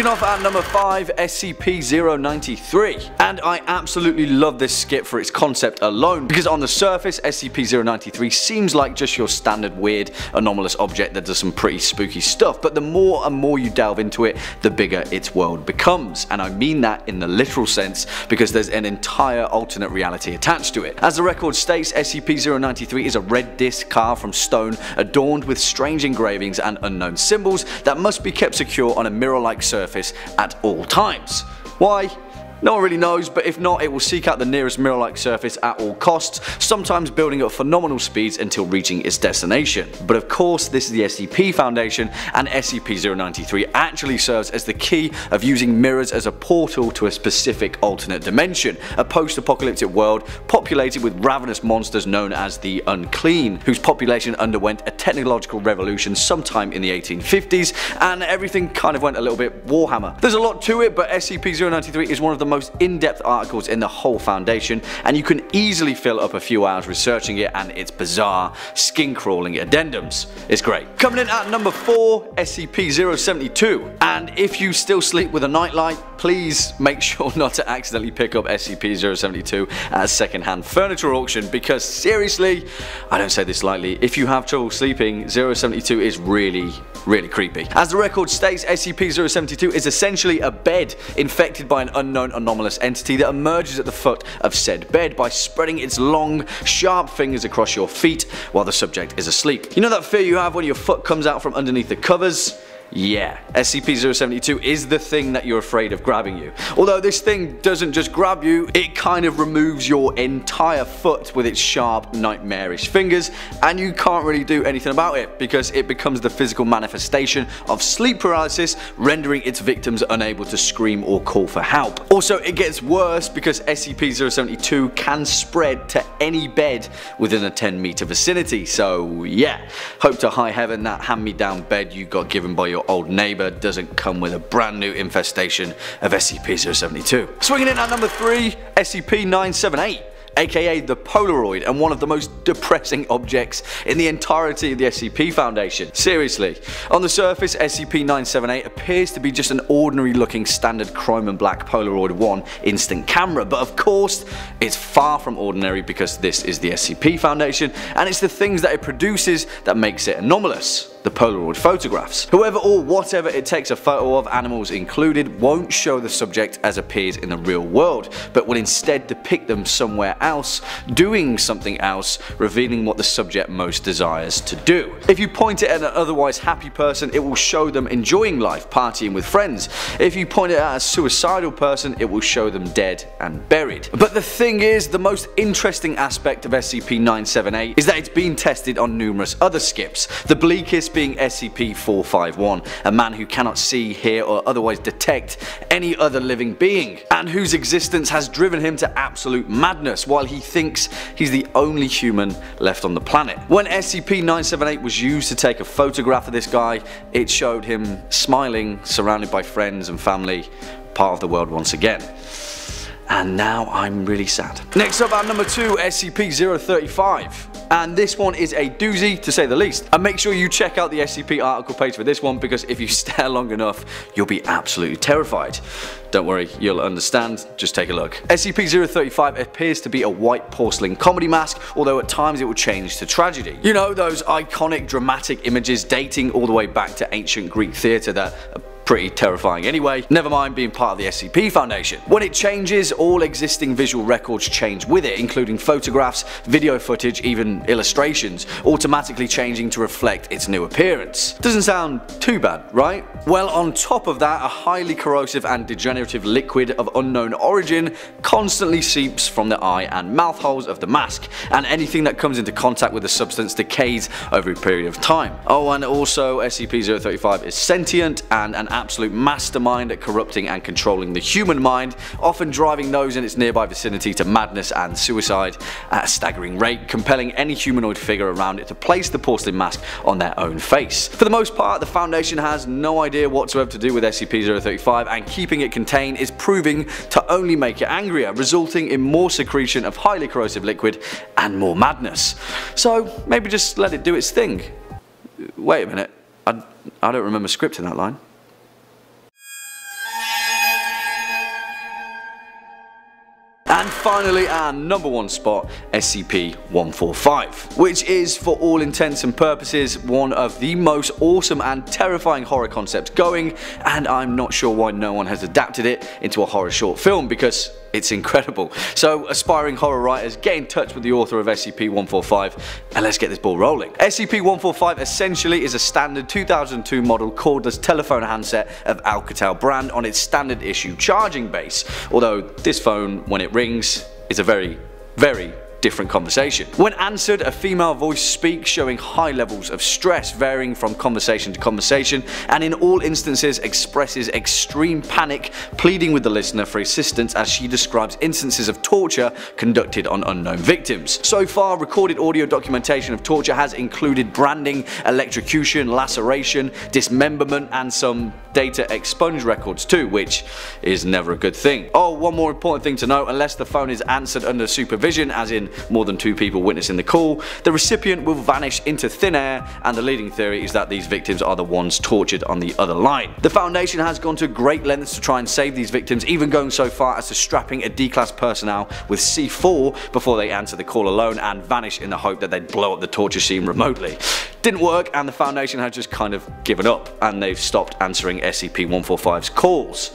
Kicking off at number 5, SCP-093. And I absolutely love this skip for its concept alone, because on the surface SCP-093 seems like just your standard weird anomalous object that does some pretty spooky stuff, but the more and more you delve into it, the bigger its world becomes, and I mean that in the literal sense, because there's an entire alternate reality attached to it. As the record states, SCP-093 is a red disc carved from stone adorned with strange engravings and unknown symbols that must be kept secure on a mirror-like surface at all times. Why? No one really knows, but if not, it will seek out the nearest mirror-like surface at all costs, sometimes building at phenomenal speeds until reaching its destination. But of course, this is the SCP Foundation, and SCP-093 actually serves as the key of using mirrors as a portal to a specific alternate dimension, a post-apocalyptic world populated with ravenous monsters known as the Unclean, whose population underwent a technological revolution sometime in the 1850s, and everything kind of went a little bit Warhammer. There's a lot to it, but SCP-093 is one of the most in-depth articles in the whole Foundation, and you can easily fill up a few hours researching it and its bizarre, skin-crawling addendums. It's great. Coming in at number 4, SCP-072. And if you still sleep with a nightlight, please make sure not to accidentally pick up SCP-072 at a second-hand furniture auction, because seriously, I don't say this lightly, if you have trouble sleeping, 072 is really creepy. As the record states, SCP-072 is essentially a bed infected by an unknown anomalous entity that emerges at the foot of said bed by spreading its long, sharp fingers across your feet while the subject is asleep. You know that fear you have when your foot comes out from underneath the covers? Yeah, SCP-072 is the thing that you're afraid of grabbing you. Although this thing doesn't just grab you, it kind of removes your entire foot with its sharp, nightmarish fingers, and you can't really do anything about it because it becomes the physical manifestation of sleep paralysis, rendering its victims unable to scream or call for help. Also, it gets worse because SCP-072 can spread to any bed within a 10-meter vicinity, so yeah, hope to high heaven that hand-me-down bed you got given by your old neighbour doesn't come with a brand new infestation of SCP-072. Swinging in at number 3, SCP-978. aka the Polaroid, and one of the most depressing objects in the entirety of the SCP Foundation. Seriously, on the surface SCP-978 appears to be just an ordinary looking standard chrome and black Polaroid 1 instant camera, but of course it's far from ordinary because this is the SCP Foundation and it's the things that it produces that makes it anomalous. The Polaroid photographs. Whoever or whatever it takes a photo of, animals included, won't show the subject as appears in the real world, but will instead depict them somewhere else, doing something else, revealing what the subject most desires to do. If you point it at an otherwise happy person, it will show them enjoying life, partying with friends. If you point it at a suicidal person, it will show them dead and buried. But the thing is, the most interesting aspect of SCP-978 is that it's been tested on numerous other skips, the bleakest being SCP-451, a man who cannot see, hear or otherwise detect any other living being, and whose existence has driven him to absolute madness while he thinks he's the only human left on the planet. When SCP-978 was used to take a photograph of this guy, it showed him smiling, surrounded by friends and family, part of the world once again. And now I'm really sad. Next up at number 2, SCP-035. And this one is a doozy to say the least. And make sure you check out the SCP article page for this one, because if you stare long enough, you'll be absolutely terrified. Don't worry, you'll understand, just take a look. SCP-035 appears to be a white porcelain comedy mask, although at times it will change to tragedy. You know, those iconic dramatic images dating all the way back to ancient Greek theatre that are pretty terrifying anyway, never mind being part of the SCP Foundation. When it changes, all existing visual records change with it, including photographs, video footage, even illustrations, automatically changing to reflect its new appearance. Doesn't sound too bad, right? Well, on top of that, a highly corrosive and degenerative liquid of unknown origin constantly seeps from the eye and mouth holes of the mask, and anything that comes into contact with the substance decays over a period of time. Oh, and also SCP-035 is sentient and an absolute mastermind at corrupting and controlling the human mind, often driving those in its nearby vicinity to madness and suicide at a staggering rate, compelling any humanoid figure around it to place the porcelain mask on their own face. For the most part, the Foundation has no idea whatsoever to do with SCP-035, and keeping it contained is proving to only make it angrier, resulting in more secretion of highly corrosive liquid and more madness. So maybe just let it do its thing. Wait a minute, I don't remember scripting that line. And finally, our number one spot, SCP-145, which is for all intents and purposes one of the most awesome and terrifying horror concepts going, and I'm not sure why no one has adapted it into a horror short film, because it's incredible. So aspiring horror writers, get in touch with the author of SCP-145 and let's get this ball rolling. SCP-145 essentially is a standard 2002 model cordless telephone handset of Alcatel brand on its standard issue charging base, although this phone, when it rings, is a very different conversation. When answered, a female voice speaks, showing high levels of stress varying from conversation to conversation, and in all instances expresses extreme panic, pleading with the listener for assistance as she describes instances of torture conducted on unknown victims. So far, recorded audio documentation of torture has included branding, electrocution, laceration, dismemberment, and some data expunged records too, which is never a good thing. Oh, one more important thing to note: unless the phone is answered under supervision, as in more than 2 people witnessing the call, the recipient will vanish into thin air, and the leading theory is that these victims are the ones tortured on the other line. The Foundation has gone to great lengths to try and save these victims, even going so far as to strapping a D-class personnel with C4 before they answer the call alone and vanish in the hope that they'd blow up the torture scene remotely. Didn't work, and the Foundation has just kind of given up, and they've stopped answering SCP-145's calls.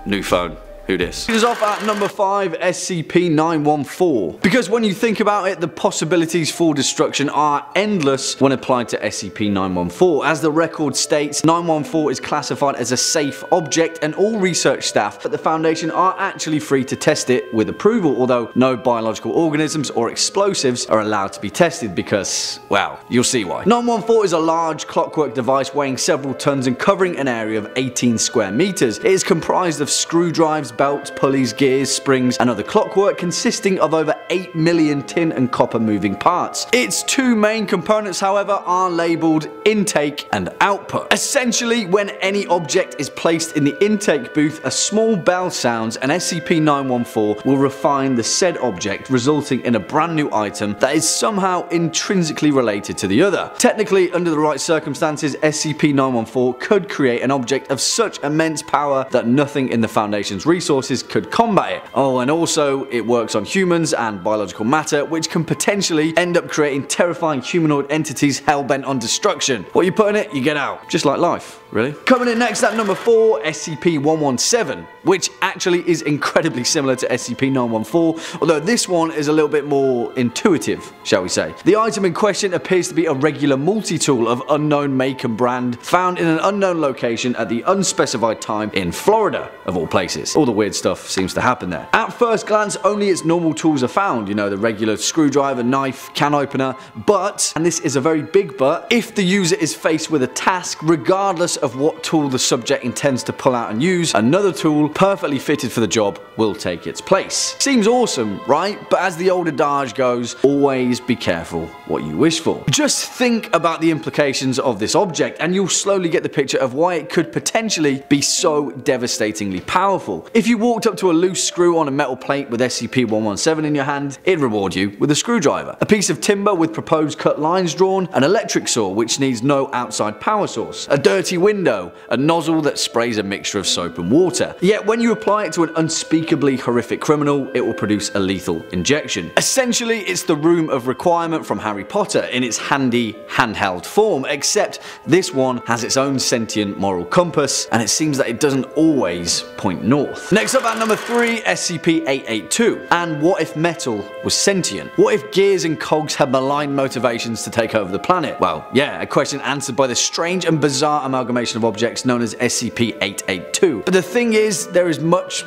New phone. Who dis? This is off at number 5, SCP-914. Because when you think about it, the possibilities for destruction are endless when applied to SCP-914. As the record states, 914 is classified as a safe object, and all research staff at the Foundation are actually free to test it with approval, although no biological organisms or explosives are allowed to be tested because, well, you'll see why. 914 is a large clockwork device weighing several tons and covering an area of 18 square meters. It is comprised of screwdrivers, belts, pulleys, gears, springs, and other clockwork, consisting of over 8 million tin and copper moving parts. Its 2 main components, however, are labelled intake and output. Essentially, when any object is placed in the intake booth, a small bell sounds and SCP-914 will refine the said object, resulting in a brand new item that is somehow intrinsically related to the other. Technically, under the right circumstances, SCP-914 could create an object of such immense power that nothing in the Foundation's resources could combat it. Oh, and also it works on humans and biological matter, which can potentially end up creating terrifying humanoid entities hell-bent on destruction. What you put in it, you get out. Just like life, really. Coming in next at number 4, SCP-117, which actually is incredibly similar to SCP-914, although this one is a little bit more intuitive, shall we say. The item in question appears to be a regular multi-tool of unknown make and brand, found in an unknown location at the unspecified time in Florida, of all places. All the weird stuff seems to happen there. At first glance, only its normal tools are found, you know, the regular screwdriver, knife, can opener, but, and this is a very big but, if the user is faced with a task, regardless of what tool the subject intends to pull out and use, another tool perfectly fitted for the job will take its place. Seems awesome, right? But as the old adage goes, always be careful what you wish for. Just think about the implications of this object and you'll slowly get the picture of why it could potentially be so devastatingly powerful. If you walked up to a loose screw on a metal plate with SCP-117 in your hand, it'd reward you with a screwdriver, a piece of timber with proposed cut lines drawn, an electric saw which needs no outside power source, a dirty window, a nozzle that sprays a mixture of soap and water. Yet when you apply it to an unspeakably horrific criminal, it will produce a lethal injection. Essentially, it's the room of requirement from Harry Potter in its handy handheld form, except this one has its own sentient moral compass, and it seems that it doesn't always point north. Next up at number 3, SCP-882. And what if metal was sentient? What if gears and cogs had malign motivations to take over the planet? Well, yeah, a question answered by the strange and bizarre amalgamation of objects known as SCP-882. But the thing is, there is much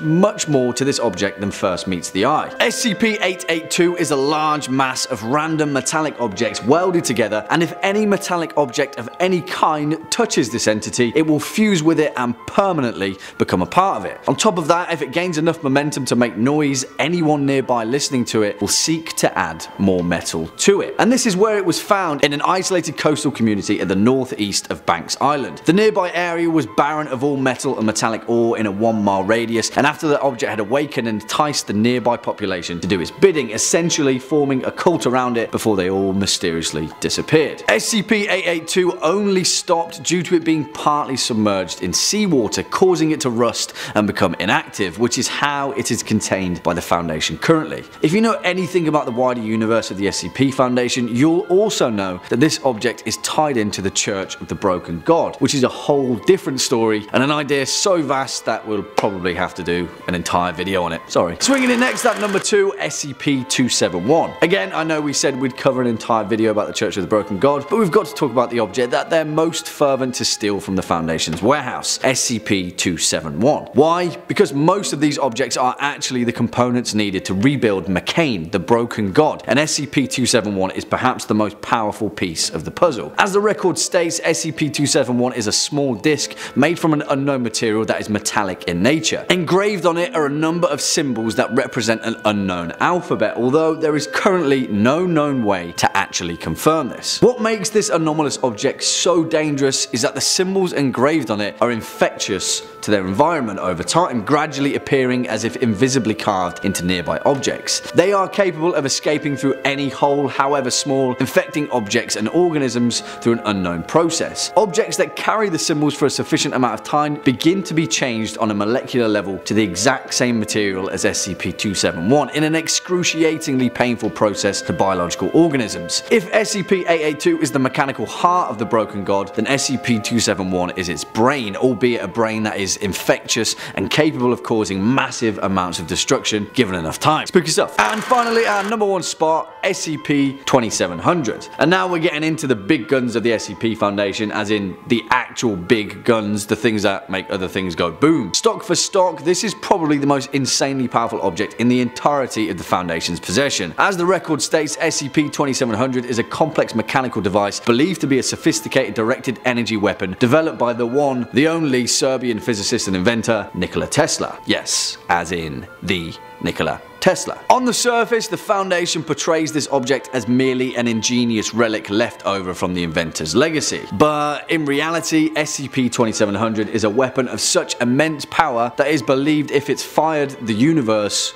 more to this object than first meets the eye. SCP-882 is a large mass of random metallic objects welded together, and if any metallic object of any kind touches this entity, it will fuse with it and permanently become a part of it. On top of that, if it gains enough momentum to make noise, anyone nearby listening to it will seek to add more metal to it. And this is where it was found, in an isolated coastal community at the northeast of Banks Island. The nearby area was barren of all metal and metallic ore in a 1-mile radius, and after the object had awakened and enticed the nearby population to do its bidding, essentially forming a cult around it before they all mysteriously disappeared. SCP-882 only stopped due to it being partly submerged in seawater, causing it to rust and become inactive. active, which is how it is contained by the Foundation currently. If you know anything about the wider universe of the SCP Foundation, you'll also know that this object is tied into the Church of the Broken God, which is a whole different story and an idea so vast that we'll probably have to do an entire video on it. Sorry. Swinging in next at number 2, SCP-271. Again, I know we said we'd cover an entire video about the Church of the Broken God, but we've got to talk about the object that they're most fervent to steal from the Foundation's warehouse, SCP-271. Why? Because most of these objects are actually the components needed to rebuild McCain, the Broken God, and SCP-271 is perhaps the most powerful piece of the puzzle. As the record states, SCP-271 is a small disc made from an unknown material that is metallic in nature. Engraved on it are a number of symbols that represent an unknown alphabet, although there is currently no known way to actually confirm this. What makes this anomalous object so dangerous is that the symbols engraved on it are infectious to their environment over time, gradually appearing as if invisibly carved into nearby objects. They are capable of escaping through any hole, however small, infecting objects and organisms through an unknown process. Objects that carry the symbols for a sufficient amount of time begin to be changed on a molecular level to the exact same material as SCP-271 in an excruciatingly painful process to biological organisms. If SCP-882 is the mechanical heart of the Broken God, then SCP-271 is its brain, albeit a brain that is infectious and capable of causing massive amounts of destruction given enough time. Spooky stuff. And finally, our number 1 spot, SCP-2700. And now we're getting into the big guns of the SCP Foundation, as in the actual big guns, the things that make other things go boom. Stock for stock, this is probably the most insanely powerful object in the entirety of the Foundation's possession. As the record states, SCP-2700 is a complex mechanical device believed to be a sophisticated directed energy weapon developed by the one, the only Serbian physicist and inventor, Nikola Tesla. Yes, as in the Nikola Tesla. On the surface, the Foundation portrays this object as merely an ingenious relic left over from the inventor's legacy. But in reality, SCP-2700 is a weapon of such immense power that it is believed if it's fired, the universe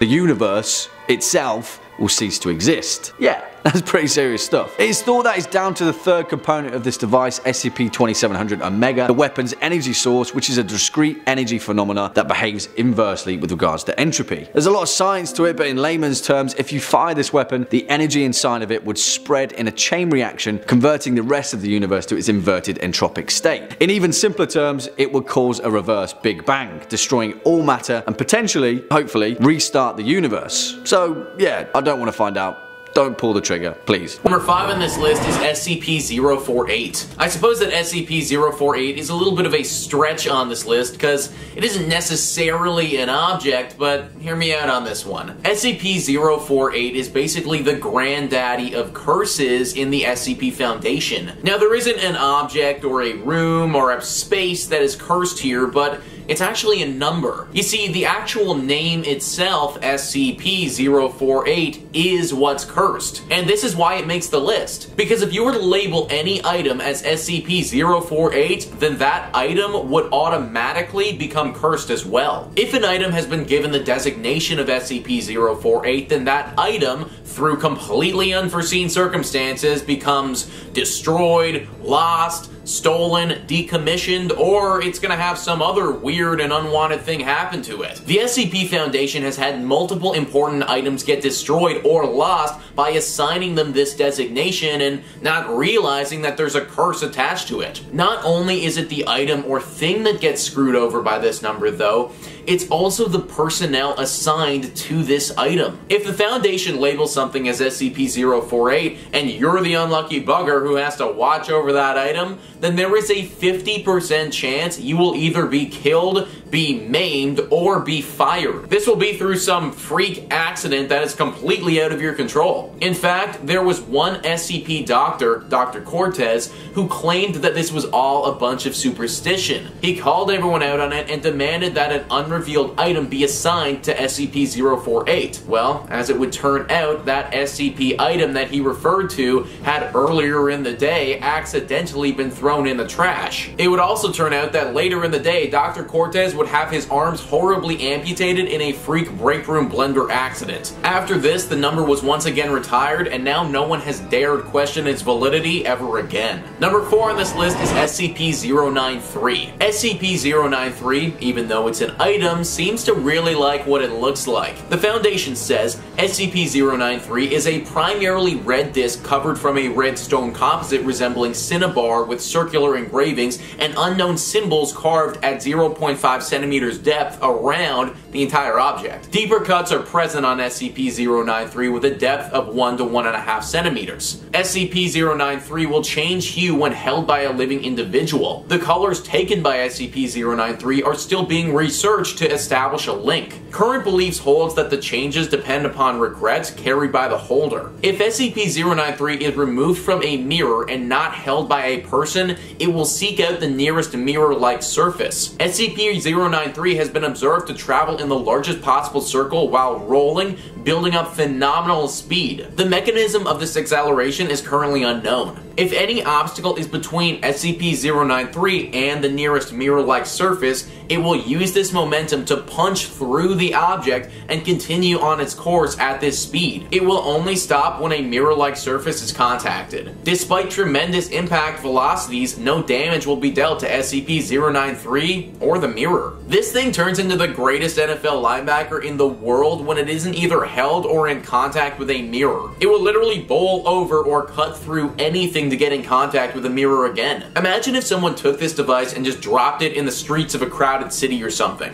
itself will cease to exist. Yeah, that's pretty serious stuff. It is thought that it's down to the third component of this device, SCP-2700 Omega, the weapon's energy source, which is a discrete energy phenomena that behaves inversely with regards to entropy. There's a lot of science to it, but in layman's terms, if you fire this weapon, the energy inside of it would spread in a chain reaction, converting the rest of the universe to its inverted entropic state. In even simpler terms, it would cause a reverse Big Bang, destroying all matter and potentially, hopefully, restart the universe. So yeah, I don't want to find out. Don't pull the trigger, please. Number 5 on this list is SCP-048. I suppose that SCP-048 is a little bit of a stretch on this list because it isn't necessarily an object, but hear me out on this one. SCP-048 is basically the granddaddy of curses in the SCP Foundation. Now, there isn't an object or a room or a space that is cursed here, but it's actually a number. You see, the actual name itself, SCP-048, is what's cursed. And this is why it makes the list. Because if you were to label any item as SCP-048, then that item would automatically become cursed as well. If an item has been given the designation of SCP-048, then that item, through completely unforeseen circumstances, becomes destroyed, lost, stolen, decommissioned, or it's gonna have some other weird and unwanted thing happen to it. The SCP Foundation has had multiple important items get destroyed or lost by assigning them this designation and not realizing that there's a curse attached to it. Not only is it the item or thing that gets screwed over by this number though, it's also the personnel assigned to this item. If the Foundation labels something as SCP-048 and you're the unlucky bugger who has to watch over that item, then there is a 50% chance you will either be killed, be maimed, or be fired. This will be through some freak accident that is completely out of your control. In fact, there was one SCP doctor, Dr. Cortez, who claimed that this was all a bunch of superstition. He called everyone out on it and demanded that an unrevealed item be assigned to SCP-048. Well, as it would turn out, that SCP item that he referred to had earlier in the day accidentally been thrown in the trash. It would also turn out that later in the day, Dr. Cortez would would have his arms horribly amputated in a freak break room blender accident. After this, the number was once again retired, and now no one has dared question its validity ever again. Number 4 on this list is SCP-093. SCP-093, even though it's an item, seems to really like what it looks like. The Foundation says SCP-093 is a primarily red disc covered from a red stone composite resembling cinnabar with circular engravings and unknown symbols carved at 0.5 centimeters depth around the entire object. Deeper cuts are present on SCP-093 with a depth of 1 to 1.5 centimeters. SCP-093 will change hue when held by a living individual. The colors taken by SCP-093 are still being researched to establish a link. Current beliefs holds that the changes depend upon regrets carried by the holder. If SCP-093 is removed from a mirror and not held by a person, it will seek out the nearest mirror-like surface. SCP-093 has been observed to travel in the largest possible circle while rolling, building up phenomenal speed. The mechanism of this acceleration is currently unknown. If any obstacle is between SCP-093 and the nearest mirror-like surface, it will use this momentum to punch through the object and continue on its course at this speed. It will only stop when a mirror-like surface is contacted. Despite tremendous impact velocities, no damage will be dealt to SCP-093 or the mirror. This thing turns into the greatest NFL linebacker in the world when it isn't either held or in contact with a mirror. It will literally bowl over or cut through anything to get in contact with a mirror again. Imagine if someone took this device and just dropped it in the streets of a crowded city or something.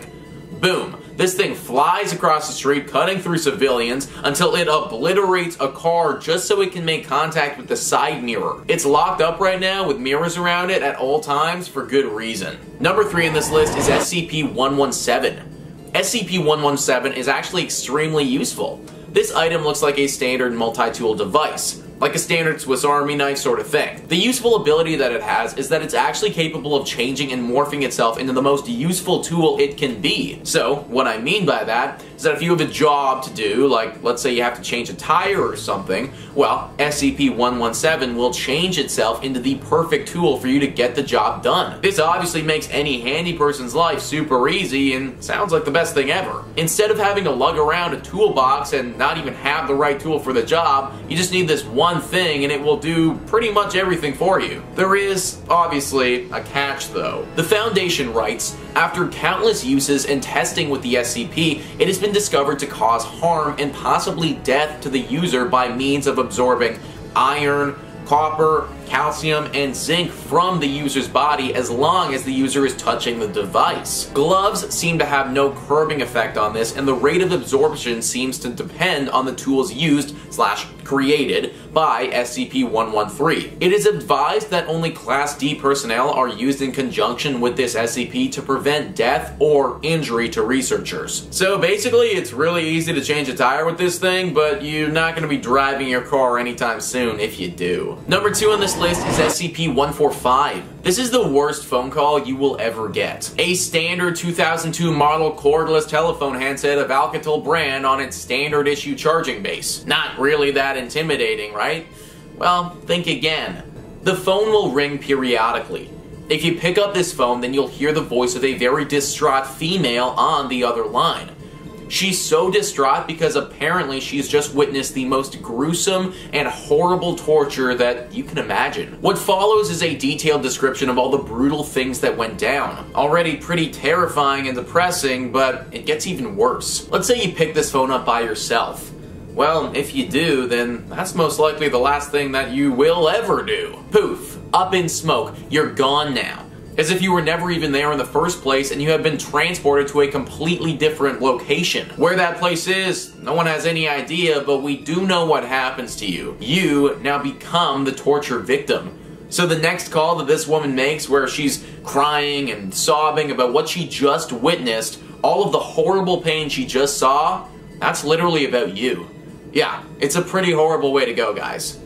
Boom. This thing flies across the street, cutting through civilians until it obliterates a car just so it can make contact with the side mirror. It's locked up right now with mirrors around it at all times for good reason. Number 3 on this list is SCP-117. SCP-117 is actually extremely useful. This item looks like a standard multi-tool device, like a standard Swiss Army knife sort of thing. The useful ability that it has is that it's actually capable of changing and morphing itself into the most useful tool it can be. So, what I mean by that is that if you have a job to do, like let's say you have to change a tire or something, well, SCP-117 will change itself into the perfect tool for you to get the job done. This obviously makes any handy person's life super easy and sounds like the best thing ever. Instead of having to lug around a toolbox and not even have the right tool for the job, you just need this one thing and it will do pretty much everything for you. There is, obviously, a catch though. The Foundation writes, after countless uses and testing with the SCP, it has been discovered to cause harm and possibly death to the user by means of absorbing iron, copper, calcium, and zinc from the user's body as long as the user is touching the device. Gloves seem to have no curbing effect on this, and the rate of absorption seems to depend on the tools used / created by SCP-113. It is advised that only Class D personnel are used in conjunction with this SCP to prevent death or injury to researchers. So basically, it's really easy to change a tire with this thing, but you're not going to be driving your car anytime soon if you do. Number 2 on this list is SCP-145. This is the worst phone call you will ever get. A standard 2002 model cordless telephone handset of Alcatel brand on its standard issue charging base. Not really that intimidating, right? Well, think again. The phone will ring periodically. If you pick up this phone, then you'll hear the voice of a very distraught female on the other line. She's so distraught because apparently she's just witnessed the most gruesome and horrible torture that you can imagine. What follows is a detailed description of all the brutal things that went down. Already pretty terrifying and depressing, but it gets even worse. Let's say you pick this phone up by yourself. Well, if you do, then that's most likely the last thing that you will ever do. Poof, up in smoke, you're gone now. As if you were never even there in the first place and you have been transported to a completely different location. Where that place is, no one has any idea, but we do know what happens to you. You now become the torture victim. So the next call that this woman makes where she's crying and sobbing about what she just witnessed, all of the horrible pain she just saw, that's literally about you. Yeah, it's a pretty horrible way to go, guys.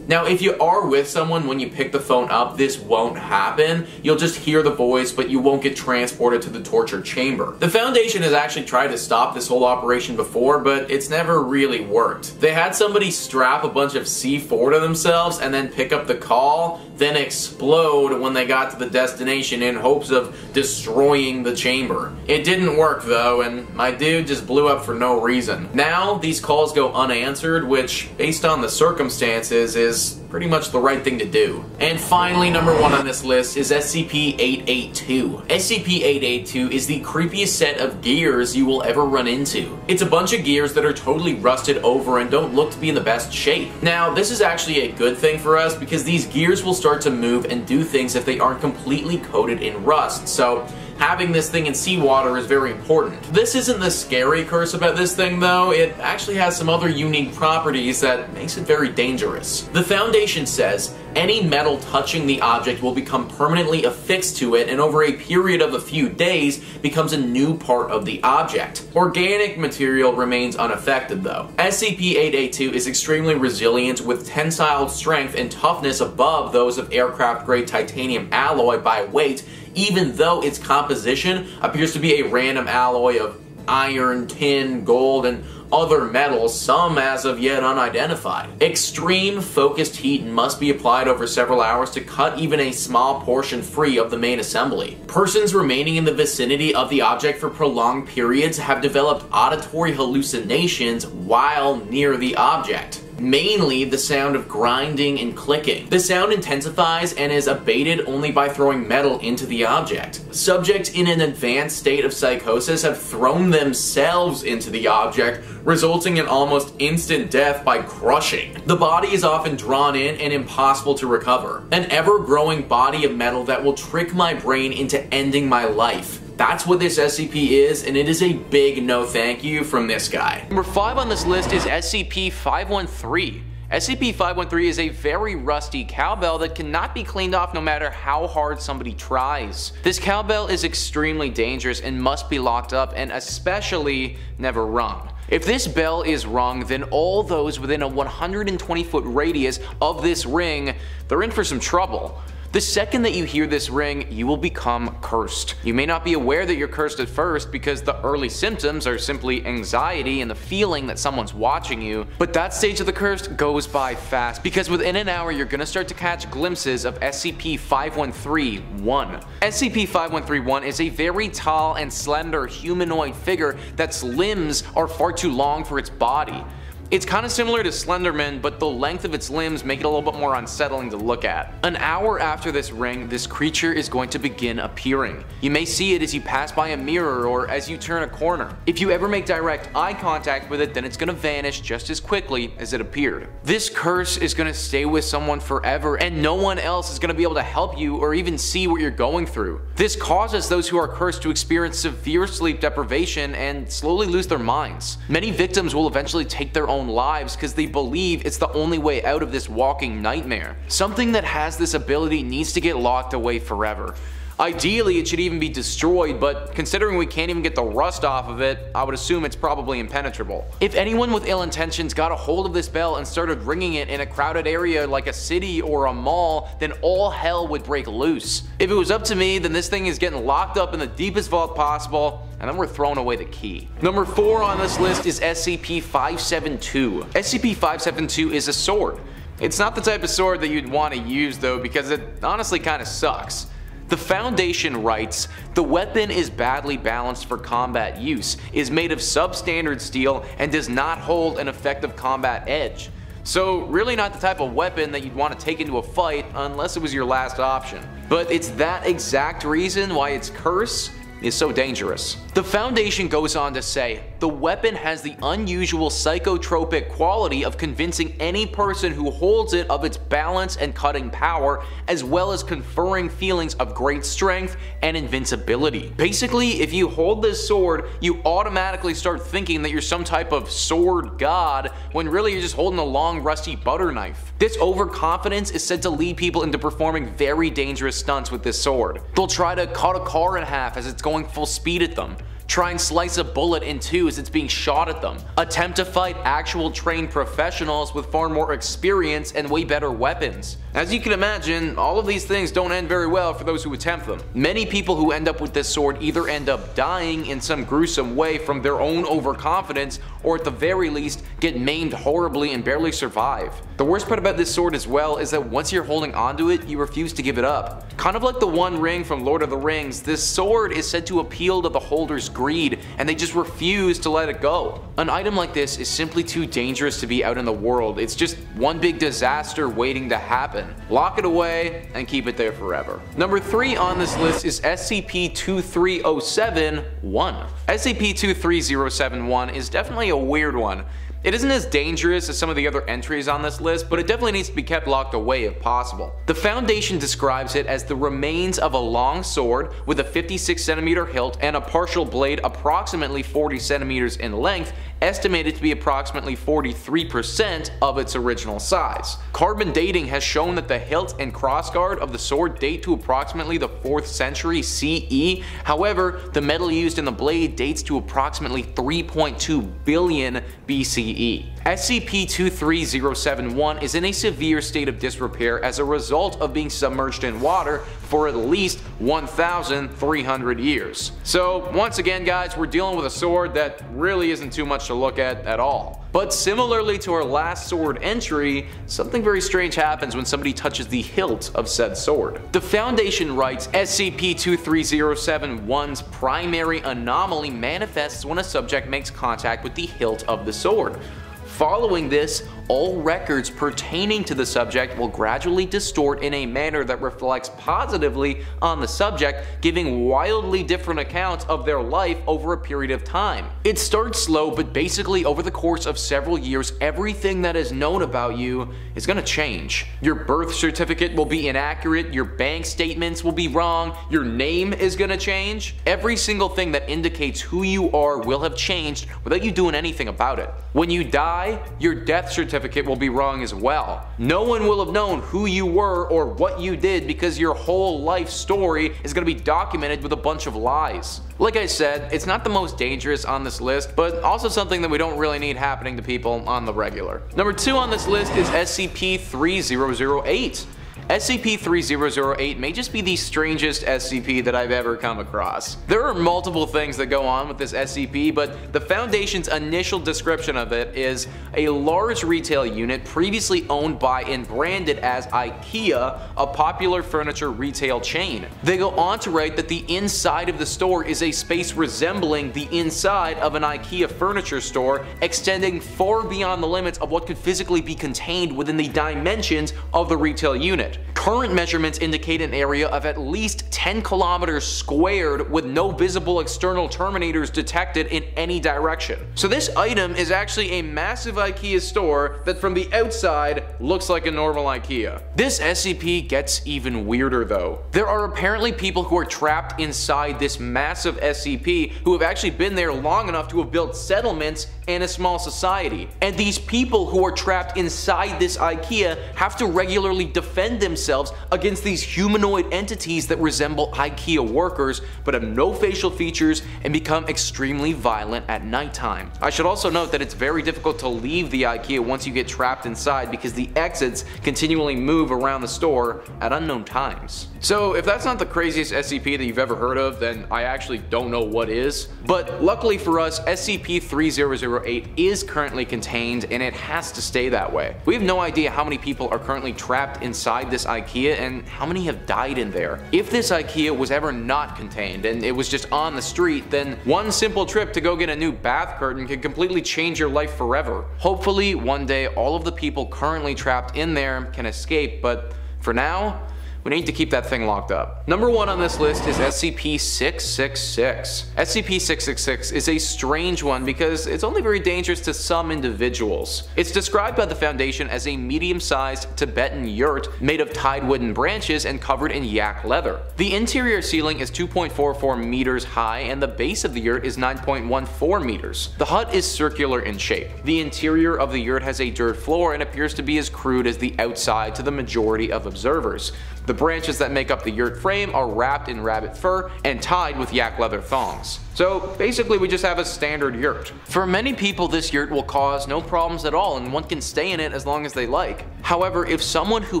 Now, if you are with someone when you pick the phone up, this won't happen. You'll just hear the voice, but you won't get transported to the torture chamber. The Foundation has actually tried to stop this whole operation before, but it's never really worked. They had somebody strap a bunch of C4 to themselves and then pick up the call, then explode when they got to the destination in hopes of destroying the chamber. It didn't work though, and my dude just blew up for no reason. Now, these calls go unanswered, which, based on the circumstances, is pretty much the right thing to do. And finally, number 1 on this list is SCP-882. SCP-882 is the creepiest set of gears you will ever run into. It's a bunch of gears that are totally rusted over and don't look to be in the best shape. Now, this is actually a good thing for us because these gears will start to move and do things if they aren't completely coated in rust, so having this thing in seawater is very important. This isn't the scary curse about this thing though, it actually has some other unique properties that makes it very dangerous. The Foundation says any metal touching the object will become permanently affixed to it and over a period of a few days becomes a new part of the object. Organic material remains unaffected though. SCP-882 is extremely resilient with tensile strength and toughness above those of aircraft grade titanium alloy by weight, even though its composition appears to be a random alloy of iron, tin, gold, and other metals, some as of yet unidentified. Extreme focused heat must be applied over several hours to cut even a small portion free of the main assembly. Persons remaining in the vicinity of the object for prolonged periods have developed auditory hallucinations while near the object. Mainly the sound of grinding and clicking. The sound intensifies and is abated only by throwing metal into the object. Subjects in an advanced state of psychosis have thrown themselves into the object, resulting in almost instant death by crushing. The body is often drawn in and impossible to recover. An ever-growing body of metal that will trick my brain into ending my life. That's what this SCP is, and it is a big no thank you from this guy. Number 5 on this list is SCP-513. SCP-513 is a very rusty cowbell that cannot be cleaned off no matter how hard somebody tries. This cowbell is extremely dangerous and must be locked up and especially never rung. If this bell is rung, then all those within a 120-foot radius of this ring, they're in for some trouble. The second that you hear this ring, you will become cursed. You may not be aware that you're cursed at first because the early symptoms are simply anxiety and the feeling that someone's watching you, but that stage of the curse goes by fast because within an hour you're gonna start to catch glimpses of SCP-513-1. SCP-513-1 is a very tall and slender humanoid figure that's limbs are far too long for its body. It's kind of similar to Slenderman, but the length of its limbs make it a little bit more unsettling to look at. An hour after this ring, this creature is going to begin appearing. You may see it as you pass by a mirror or as you turn a corner. If you ever make direct eye contact with it, then it's going to vanish just as quickly as it appeared. This curse is going to stay with someone forever, and no one else is going to be able to help you or even see what you're going through. This causes those who are cursed to experience severe sleep deprivation and slowly lose their minds. Many victims will eventually take their own lives because they believe it's the only way out of this walking nightmare. Something that has this ability needs to get locked away forever. Ideally, it should even be destroyed, but considering we can't even get the rust off of it, I would assume it's probably impenetrable. If anyone with ill intentions got a hold of this bell and started ringing it in a crowded area like a city or a mall, then all hell would break loose. If it was up to me, then this thing is getting locked up in the deepest vault possible, and then we're throwing away the key. Number 4 on this list is SCP-572. SCP-572 is a sword. It's not the type of sword that you'd want to use though, because it honestly kind of sucks. The Foundation writes, the weapon is badly balanced for combat use, is made of substandard steel, and does not hold an effective combat edge. So really not the type of weapon that you'd want to take into a fight unless it was your last option. But it's that exact reason why its curse is so dangerous. The Foundation goes on to say, the weapon has the unusual psychotropic quality of convincing any person who holds it of its balance and cutting power, as well as conferring feelings of great strength and invincibility. Basically, if you hold this sword, you automatically start thinking that you're some type of sword god, when really you're just holding a long rusty butter knife. This overconfidence is said to lead people into performing very dangerous stunts with this sword. They'll try to cut a car in half as it's going full speed at them, try and slice a bullet in two as it's being shot at them, attempt to fight actual trained professionals with far more experience and way better weapons. As you can imagine, all of these things don't end very well for those who attempt them. Many people who end up with this sword either end up dying in some gruesome way from their own overconfidence, or at the very least get maimed horribly and barely survive. The worst part about this sword as well is that once you're holding onto it, you refuse to give it up. Kind of like the One Ring from Lord of the Rings, this sword is said to appeal to the holder's greed, and they just refuse to let it go. An item like this is simply too dangerous to be out in the world. It's just one big disaster waiting to happen. Lock it away and keep it there forever. Number 3 on this list is SCP-23071. SCP-23071 is definitely a weird one. It isn't as dangerous as some of the other entries on this list, but it definitely needs to be kept locked away if possible. The Foundation describes it as the remains of a long sword with a 56cm hilt and a partial blade approximately 40 centimeters in length, estimated to be approximately 43% of its original size. Carbon dating has shown that the hilt and crossguard of the sword date to approximately the 4th century CE. However, the metal used in the blade dates to approximately 3.2 billion BCE. SCP-23071 is in a severe state of disrepair as a result of being submerged in water for at least 1,300 years. So once again guys, we're dealing with a sword that really isn't too much to look at all. But similarly to our last sword entry, something very strange happens when somebody touches the hilt of said sword. The Foundation writes SCP-23071's primary anomaly manifests when a subject makes contact with the hilt of the sword. Following this, all records pertaining to the subject will gradually distort in a manner that reflects positively on the subject, giving wildly different accounts of their life over a period of time. It starts slow, but basically over the course of several years, everything that is known about you is going to change. Your birth certificate will be inaccurate, your bank statements will be wrong, your name is going to change. Every single thing that indicates who you are will have changed without you doing anything about it. When you die, your death certificate will be wrong as well. No one will have known who you were or what you did because your whole life story is going to be documented with a bunch of lies. Like I said, it's not the most dangerous on this list, but also something that we don't really need happening to people on the regular. Number 2 on this list is SCP-3008. SCP-3008 may just be the strangest SCP that I've ever come across. There are multiple things that go on with this SCP, but the Foundation's initial description of it is a large retail unit previously owned by and branded as IKEA, a popular furniture retail chain. They go on to write that the inside of the store is a space resembling the inside of an IKEA furniture store, extending far beyond the limits of what could physically be contained within the dimensions of the retail unit. Current measurements indicate an area of at least 10 kilometers squared with no visible external terminators detected in any direction. So this item is actually a massive IKEA store that from the outside looks like a normal IKEA. This SCP gets even weirder though. There are apparently people who are trapped inside this massive SCP who have actually been there long enough to have built settlements and a small society. And these people who are trapped inside this IKEA have to regularly defend themselves against these humanoid entities that resemble IKEA workers but have no facial features and become extremely violent at nighttime. I should also note that it's very difficult to leave the IKEA once you get trapped inside because the exits continually move around the store at unknown times. So if that's not the craziest SCP that you've ever heard of, then I actually don't know what is. But luckily for us, SCP-3008 is currently contained and it has to stay that way. We have no idea how many people are currently trapped inside this IKEA and how many have died in there. If this IKEA was ever not contained and it was just on the street, then one simple trip to go get a new bath curtain could completely change your life forever. Hopefully one day all of the people currently trapped in there can escape, but for now, we need to keep that thing locked up. Number 1 on this list is SCP-666. SCP-666 is a strange one because it's only very dangerous to some individuals. It's described by the Foundation as a medium-sized Tibetan yurt made of tied wooden branches and covered in yak leather. The interior ceiling is 2.44 meters high and the base of the yurt is 9.14 meters. The hut is circular in shape. The interior of the yurt has a dirt floor and appears to be as crude as the outside to the majority of observers. The branches that make up the yurt frame are wrapped in rabbit fur and tied with yak leather thongs. So basically we just have a standard yurt. For many people this yurt will cause no problems at all and one can stay in it as long as they like. However, if someone who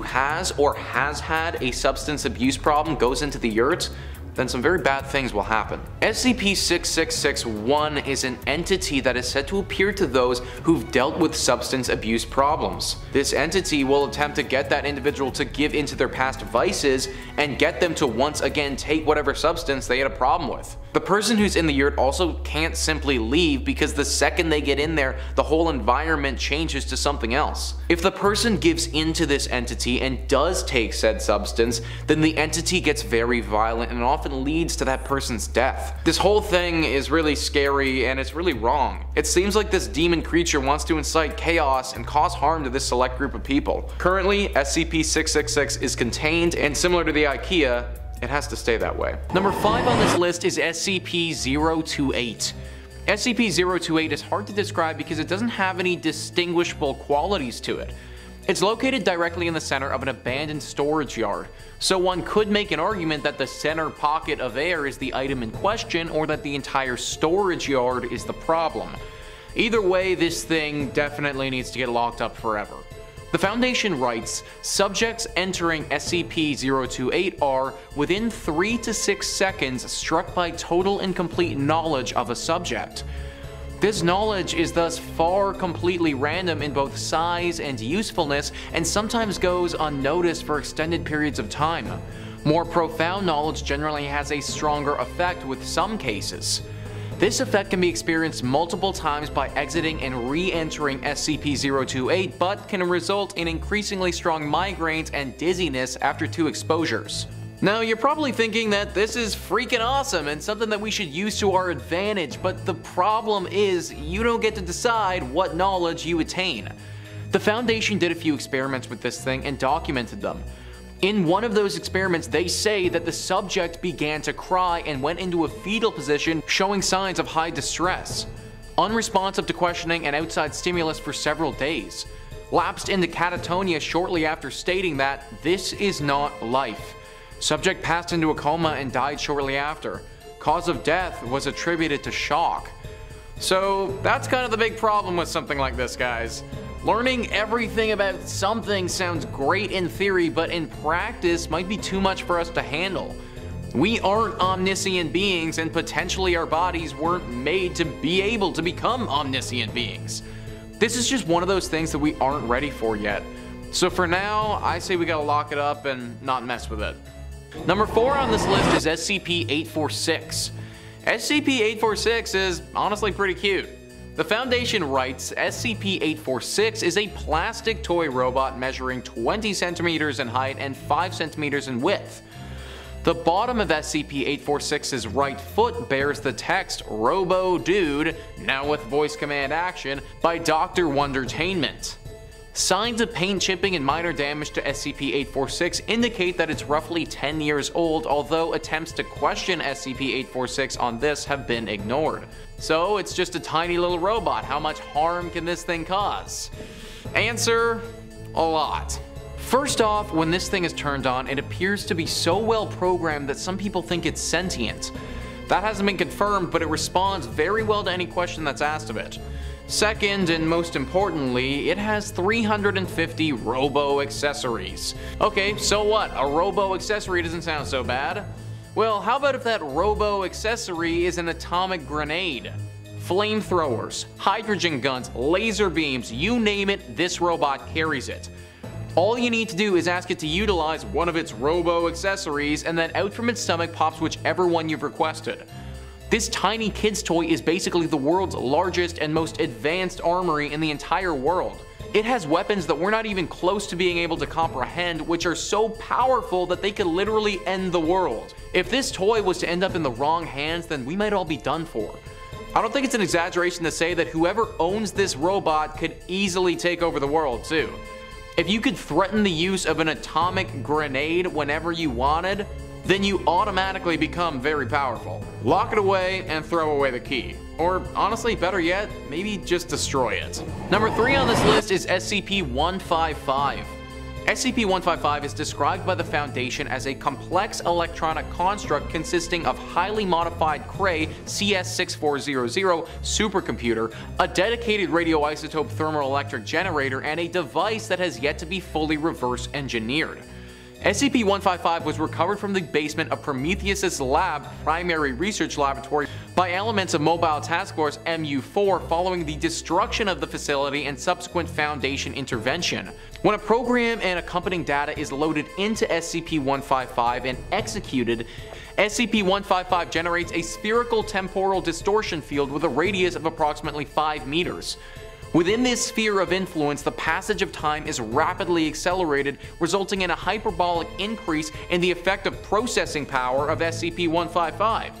has or has had a substance abuse problem goes into the yurt, then some very bad things will happen. SCP-6661 is an entity that is said to appear to those who've dealt with substance abuse problems. This entity will attempt to get that individual to give into their past vices and get them to once again take whatever substance they had a problem with. The person who's in the yurt also can't simply leave because the second they get in there, the whole environment changes to something else. If the person gives into this entity and does take said substance, then the entity gets very violent and often leads to that person's death. This whole thing is really scary and it's really wrong. It seems like this demon creature wants to incite chaos and cause harm to this select group of people. Currently, SCP-666 is contained, and similar to the IKEA, it has to stay that way. Number 5 on this list is SCP-028. SCP-028 is hard to describe because it doesn't have any distinguishable qualities to it. It's located directly in the center of an abandoned storage yard, so one could make an argument that the center pocket of air is the item in question, or that the entire storage yard is the problem. Either way, this thing definitely needs to get locked up forever. The Foundation writes, subjects entering SCP-028 are, within 3 to 6 seconds, struck by total and complete knowledge of a subject. This knowledge is thus far completely random in both size and usefulness, and sometimes goes unnoticed for extended periods of time. More profound knowledge generally has a stronger effect with some cases. This effect can be experienced multiple times by exiting and re-entering SCP-028, but can result in increasingly strong migraines and dizziness after 2 exposures. Now, you're probably thinking that this is freaking awesome and something that we should use to our advantage, but the problem is you don't get to decide what knowledge you attain. The Foundation did a few experiments with this thing and documented them. In one of those experiments, they say that the subject began to cry and went into a fetal position, showing signs of high distress. Unresponsive to questioning and outside stimulus for several days. Lapsed into catatonia shortly after stating that this is not life. Subject passed into a coma and died shortly after. Cause of death was attributed to shock. So that's kind of the big problem with something like this, guys. Learning everything about something sounds great in theory, but in practice might be too much for us to handle. We aren't omniscient beings, and potentially our bodies weren't made to be able to become omniscient beings. This is just one of those things that we aren't ready for yet. So for now, I say we gotta lock it up and not mess with it. Number 4 on this list is SCP-846. SCP-846 is honestly pretty cute. The Foundation writes, SCP-846 is a plastic toy robot measuring 20 centimeters in height and 5 centimeters in width. The bottom of SCP-846's right foot bears the text Robo Dude, now with voice command action, by Dr. Wondertainment. Signs of paint chipping and minor damage to SCP-846 indicate that it's roughly 10 years old, although attempts to question SCP-846 on this have been ignored. So it's just a tiny little robot. How much harm can this thing cause? Answer: a lot. First off, when this thing is turned on, it appears to be so well programmed that some people think it's sentient. That hasn't been confirmed, but it responds very well to any question that's asked of it. Second, and most importantly, it has 350 robo-accessories. Okay, so what? A robo-accessory doesn't sound so bad. Well, how about if that robo-accessory is an atomic grenade? Flamethrowers, hydrogen guns, laser beams, you name it, this robot carries it. All you need to do is ask it to utilize one of its robo-accessories, and then out from its stomach pops whichever one you've requested. This tiny kid's toy is basically the world's largest and most advanced armory in the entire world. It has weapons that we're not even close to being able to comprehend, which are so powerful that they could literally end the world. If this toy was to end up in the wrong hands, then we might all be done for. I don't think it's an exaggeration to say that whoever owns this robot could easily take over the world too. If you could threaten the use of an atomic grenade whenever you wanted, then you automatically become very powerful. Lock it away and throw away the key. Or honestly, better yet, maybe just destroy it. Number 3 on this list is SCP-155. SCP-155 is described by the Foundation as a complex electronic construct consisting of highly modified Cray CS6400 supercomputer, a dedicated radioisotope thermoelectric generator, and a device that has yet to be fully reverse engineered. SCP-155 was recovered from the basement of Prometheus's lab primary research laboratory by elements of Mobile Task Force MU-4 following the destruction of the facility and subsequent Foundation intervention. When a program and accompanying data is loaded into SCP-155 and executed, SCP-155 generates a spherical temporal distortion field with a radius of approximately 5 meters. Within this sphere of influence, the passage of time is rapidly accelerated, resulting in a hyperbolic increase in the effective processing power of SCP-155.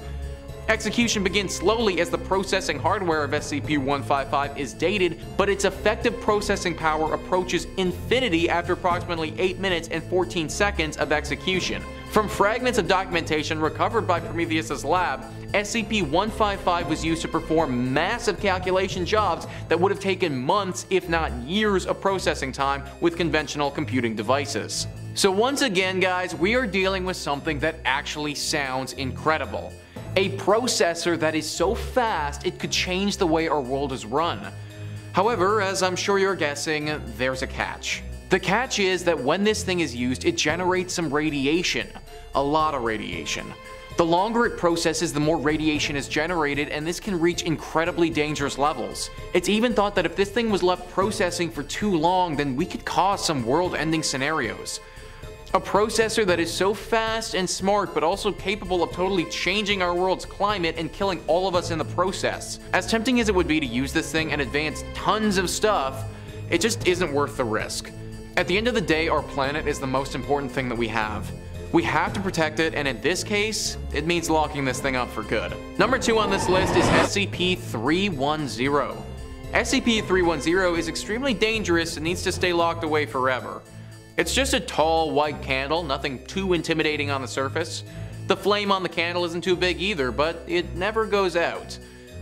Execution begins slowly as the processing hardware of SCP-155 is dated, but its effective processing power approaches infinity after approximately 8 minutes and 14 seconds of execution. From fragments of documentation recovered by Prometheus's lab, SCP-155 was used to perform massive calculation jobs that would have taken months, if not years, of processing time with conventional computing devices. So once again, guys, we are dealing with something that actually sounds incredible. A processor that is so fast it could change the way our world is run. However, as I'm sure you're guessing, there's a catch. The catch is that when this thing is used, it generates some radiation. A lot of radiation. The longer it processes, the more radiation is generated, and this can reach incredibly dangerous levels. It's even thought that if this thing was left processing for too long, then we could cause some world-ending scenarios. A processor that is so fast and smart, but also capable of totally changing our world's climate and killing all of us in the process. As tempting as it would be to use this thing and advance tons of stuff, it just isn't worth the risk. At the end of the day, our planet is the most important thing that we have. We have to protect it, and in this case, it means locking this thing up for good. Number 2 on this list is SCP-310. SCP-310 is extremely dangerous and needs to stay locked away forever. It's just a tall white candle, nothing too intimidating on the surface. The flame on the candle isn't too big either, but it never goes out.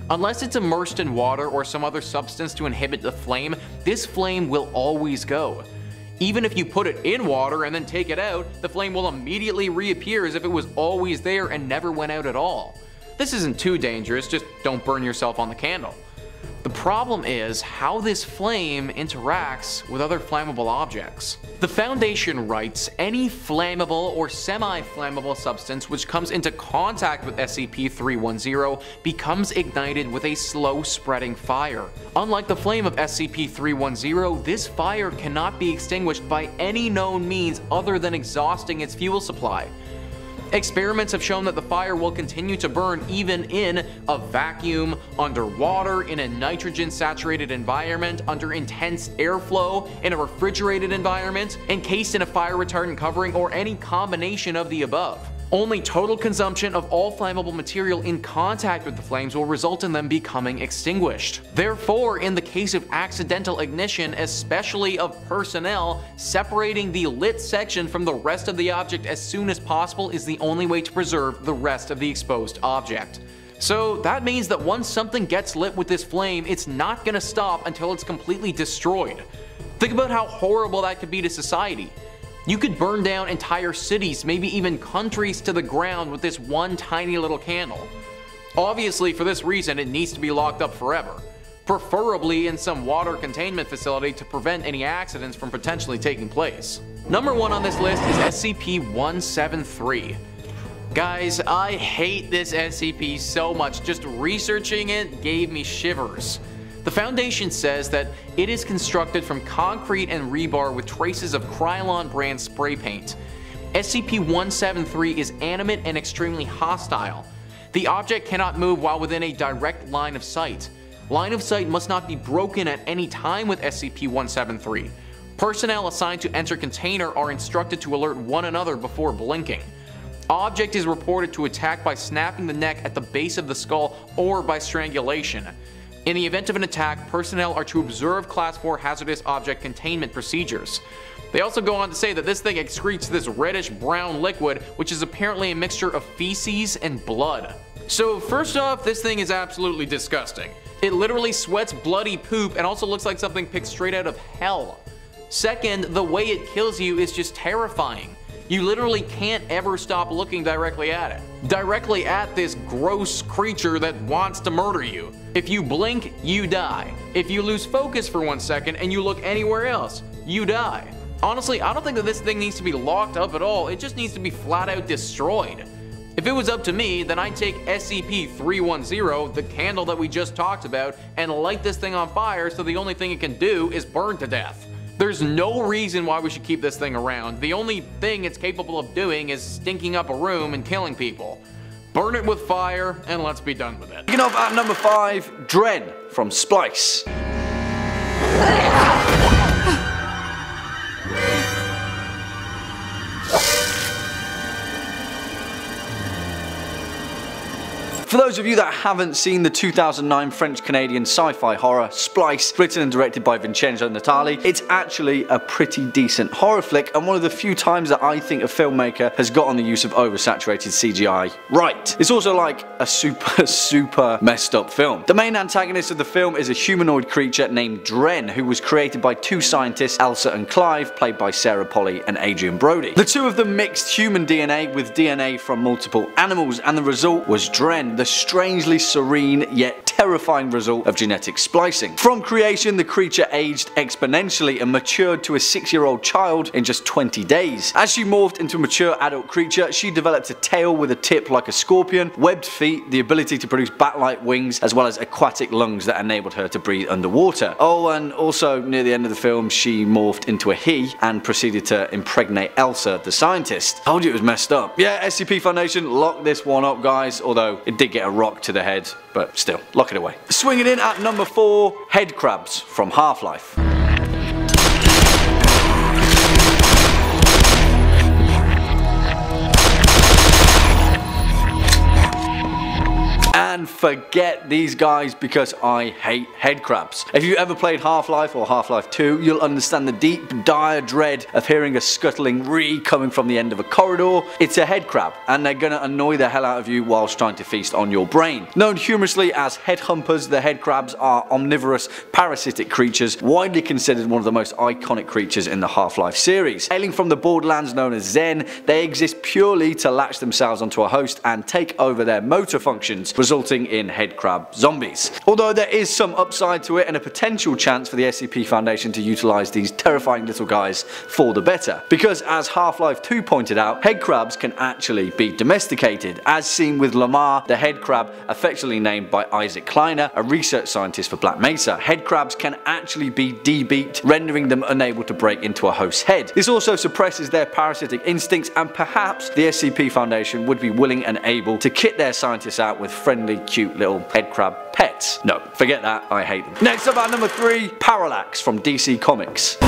Unless it's immersed in water or some other substance to inhibit the flame, this flame will always go. Even if you put it in water and then take it out, the flame will immediately reappear as if it was always there and never went out at all. This isn't too dangerous, just don't burn yourself on the candle. The problem is how this flame interacts with other flammable objects. The Foundation writes, any flammable or semi-flammable substance which comes into contact with SCP-310 becomes ignited with a slow-spreading fire. Unlike the flame of SCP-310, this fire cannot be extinguished by any known means other than exhausting its fuel supply. Experiments have shown that the fire will continue to burn even in a vacuum, underwater, in a nitrogen-saturated environment, under intense airflow, in a refrigerated environment, encased in a fire retardant covering, or any combination of the above. Only total consumption of all flammable material in contact with the flames will result in them becoming extinguished. Therefore, in the case of accidental ignition, especially of personnel, separating the lit section from the rest of the object as soon as possible is the only way to preserve the rest of the exposed object. So that means that once something gets lit with this flame, it's not going to stop until it's completely destroyed. Think about how horrible that could be to society. You could burn down entire cities, maybe even countries to the ground with this one tiny little candle. Obviously, for this reason, it needs to be locked up forever, preferably in some water containment facility to prevent any accidents from potentially taking place. Number 1 on this list is SCP-173. Guys, I hate this SCP so much, just researching it gave me shivers. The Foundation says that it is constructed from concrete and rebar with traces of Krylon brand spray paint. SCP-173 is animate and extremely hostile. The object cannot move while within a direct line of sight. Line of sight must not be broken at any time with SCP-173. Personnel assigned to enter container are instructed to alert one another before blinking. Object is reported to attack by snapping the neck at the base of the skull or by strangulation. In the event of an attack, personnel are to observe Class 4 hazardous object containment procedures. They also go on to say that this thing excretes this reddish-brown liquid, which is apparently a mixture of feces and blood. So first off, this thing is absolutely disgusting. It literally sweats bloody poop and also looks like something picked straight out of hell. Second, the way it kills you is just terrifying. You literally can't ever stop looking directly at it. Directly at this gross creature that wants to murder you. If you blink, you die. If you lose focus for 1 second and you look anywhere else, you die. Honestly, I don't think that this thing needs to be locked up at all, it just needs to be flat out destroyed. If it was up to me, then I'd take SCP-310, the candle that we just talked about, and light this thing on fire so the only thing it can do is burn to death. There's no reason why we should keep this thing around. The only thing it's capable of doing is stinking up a room and killing people. Burn it with fire, and let's be done with it. Kicking off at number 5, Dren from Splice. For those of you that haven't seen the 2009 French-Canadian sci-fi horror Splice, written and directed by Vincenzo Natali, it's actually a pretty decent horror flick and one of the few times that I think a filmmaker has got on the use of oversaturated CGI right. It's also like a super messed up film. The main antagonist of the film is a humanoid creature named Dren, who was created by 2 scientists, Elsa and Clive, played by Sarah Polley and Adrian Brody. The 2 of them mixed human DNA with DNA from multiple animals, and the result was Dren, the strangely serene yet terrifying result of genetic splicing. From creation, the creature aged exponentially and matured to a 6-year-old child in just 20 days. As she morphed into a mature adult creature, she developed a tail with a tip like a scorpion, webbed feet, the ability to produce bat-like wings, as well as aquatic lungs that enabled her to breathe underwater. Oh, and also near the end of the film, she morphed into a he and proceeded to impregnate Elsa, the scientist. Told you it was messed up. Yeah, SCP Foundation, lock this one up, guys, although it did get a rock to the head, but still, lock it away. Swinging in at number 4, head crabs from Half-Life. And forget these guys because I hate head crabs. If you ever played Half-Life or Half-Life 2, you'll understand the deep, dire dread of hearing a scuttling "ree" coming from the end of a corridor. It's a head crab, and they're gonna annoy the hell out of you whilst trying to feast on your brain. Known humorously as head humpers, the head crabs are omnivorous, parasitic creatures, widely considered one of the most iconic creatures in the Half-Life series. Hailing from the borderlands known as Zen, they exist purely to latch themselves onto a host and take over their motor functions, resulting in head crab zombies. Although there is some upside to it and a potential chance for the SCP Foundation to utilise these terrifying little guys for the better. Because as Half-Life 2 pointed out, head crabs can actually be domesticated, as seen with Lemarchand, the head crab affectionately named by Isaac Kleiner, a research scientist for Black Mesa. Head crabs can actually be de-beaked, rendering them unable to break into a host's head. This also suppresses their parasitic instincts, and perhaps the SCP Foundation would be willing and able to kit their scientists out with friendly, cute little head crab pets. No, forget that, I hate them. Next up at number 3, Parallax from DC Comics.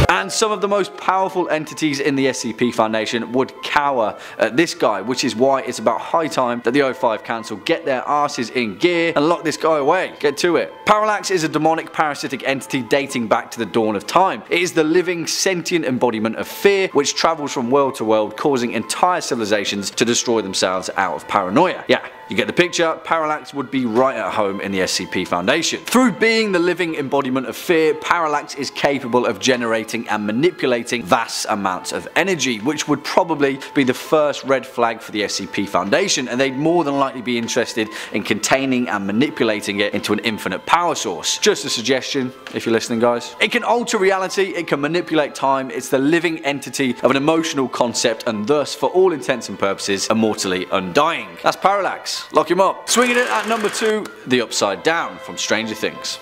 And some of the most powerful entities in the SCP Foundation would cower at this guy, which is why it's about high time that the O5 Council get their asses in gear and lock this guy away. Get to it. Parallax is a demonic parasitic entity dating back to the dawn of time. It is the living, sentient embodiment of fear, which travels from world to world, causing entire civilizations to destroy themselves out of paranoia. Yeah, you get the picture. Parallax would be right at home in the SCP Foundation. Through being the living embodiment of fear, Parallax is capable of generating and manipulating vast amounts of energy, which would probably be the first red flag for the SCP Foundation, and they'd more than likely be interested in containing and manipulating it into an infinite power source. Just a suggestion, if you're listening, guys. It can alter reality, it can manipulate time, it's the living entity of an emotional concept, and thus, for all intents and purposes, immortally undying. That's Parallax. Lock him up. Swinging in at number 2, the Upside Down from Stranger Things.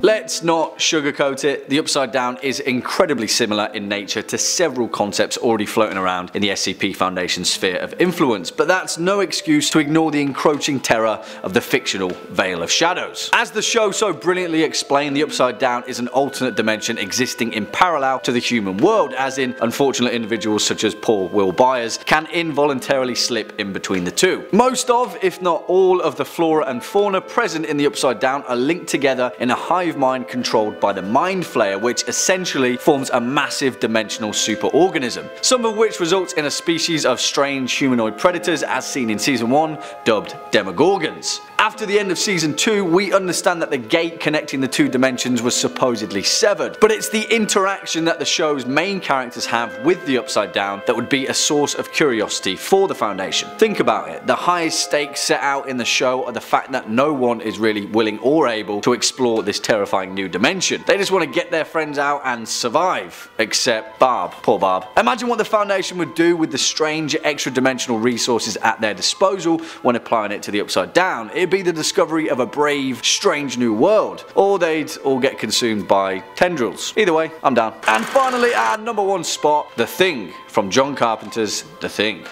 Let's not sugarcoat it, the Upside Down is incredibly similar in nature to several concepts already floating around in the SCP Foundation's sphere of influence, but that's no excuse to ignore the encroaching terror of the fictional Veil of Shadows. As the show so brilliantly explained, the Upside Down is an alternate dimension existing in parallel to the human world, as in unfortunate individuals such as poor Will Byers can involuntarily slip in between the two. Most of, if not all, of the flora and fauna present in the Upside Down are linked together in a hive mind controlled by the Mind Flayer, which essentially forms a massive dimensional superorganism, some of which results in a species of strange humanoid predators as seen in season 1, dubbed Demogorgons. After the end of season 2, we understand that the gate connecting the two dimensions was supposedly severed, but it's the interaction that the show's main characters have with the Upside Down that would be a source of curiosity for the Foundation. Think about it, the highest stakes set out in the show are the fact that no one is really willing or able to explore this terrifying new dimension. They just want to get their friends out and survive. Except Barb. Poor Barb. Imagine what the Foundation would do with the strange extra-dimensional resources at their disposal when applying it to the Upside Down. It'd be the discovery of a brave, strange new world. Or they'd all get consumed by tendrils. Either way, I'm down. And finally, our number 1 spot, The Thing, from John Carpenter's The Thing.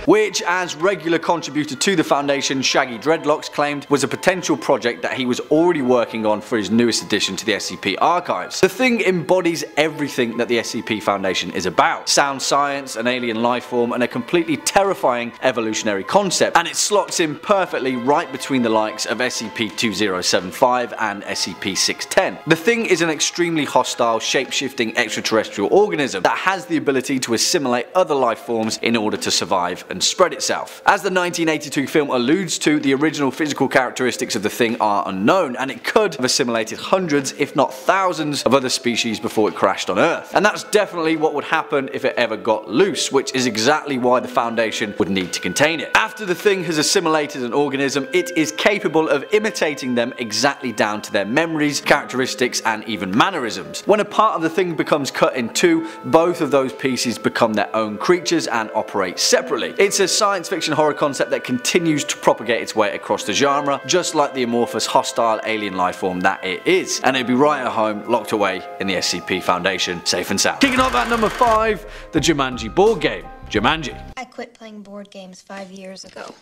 Which, as regular contributor to the Foundation Shaggy Dreadlocks claimed, was a potential project that he was already working on for his newest addition to the SCP archives. The Thing embodies everything that the SCP Foundation is about. Sound science, an alien life form, and a completely terrifying evolutionary concept, and it slots in perfectly right between the likes of SCP-2075 and SCP-610. The Thing is an extremely hostile, shape-shifting extraterrestrial organism that has the ability to assimilate other life forms in order to survive and spread itself. As the 1982 film alludes to, the original physical characteristics of the Thing are unknown, and it could have assimilated hundreds, if not thousands, of other species before it crashed on Earth. And that's definitely what would happen if it ever got loose, which is exactly why the Foundation would need to contain it. After the Thing has assimilated an organism, it is capable of imitating them exactly down to their memories, characteristics, and even mannerisms. When a part of the Thing becomes cut in two, both of those pieces become their own creatures and operate separately. It's a science fiction horror concept that continues to propagate its way across the genre, just like the amorphous, hostile alien life form that it is. And it'd be right at home, locked away in the SCP Foundation, safe and sound. Kicking off at number 5, the Jumanji board game. Jumanji. I quit playing board games 5 years ago.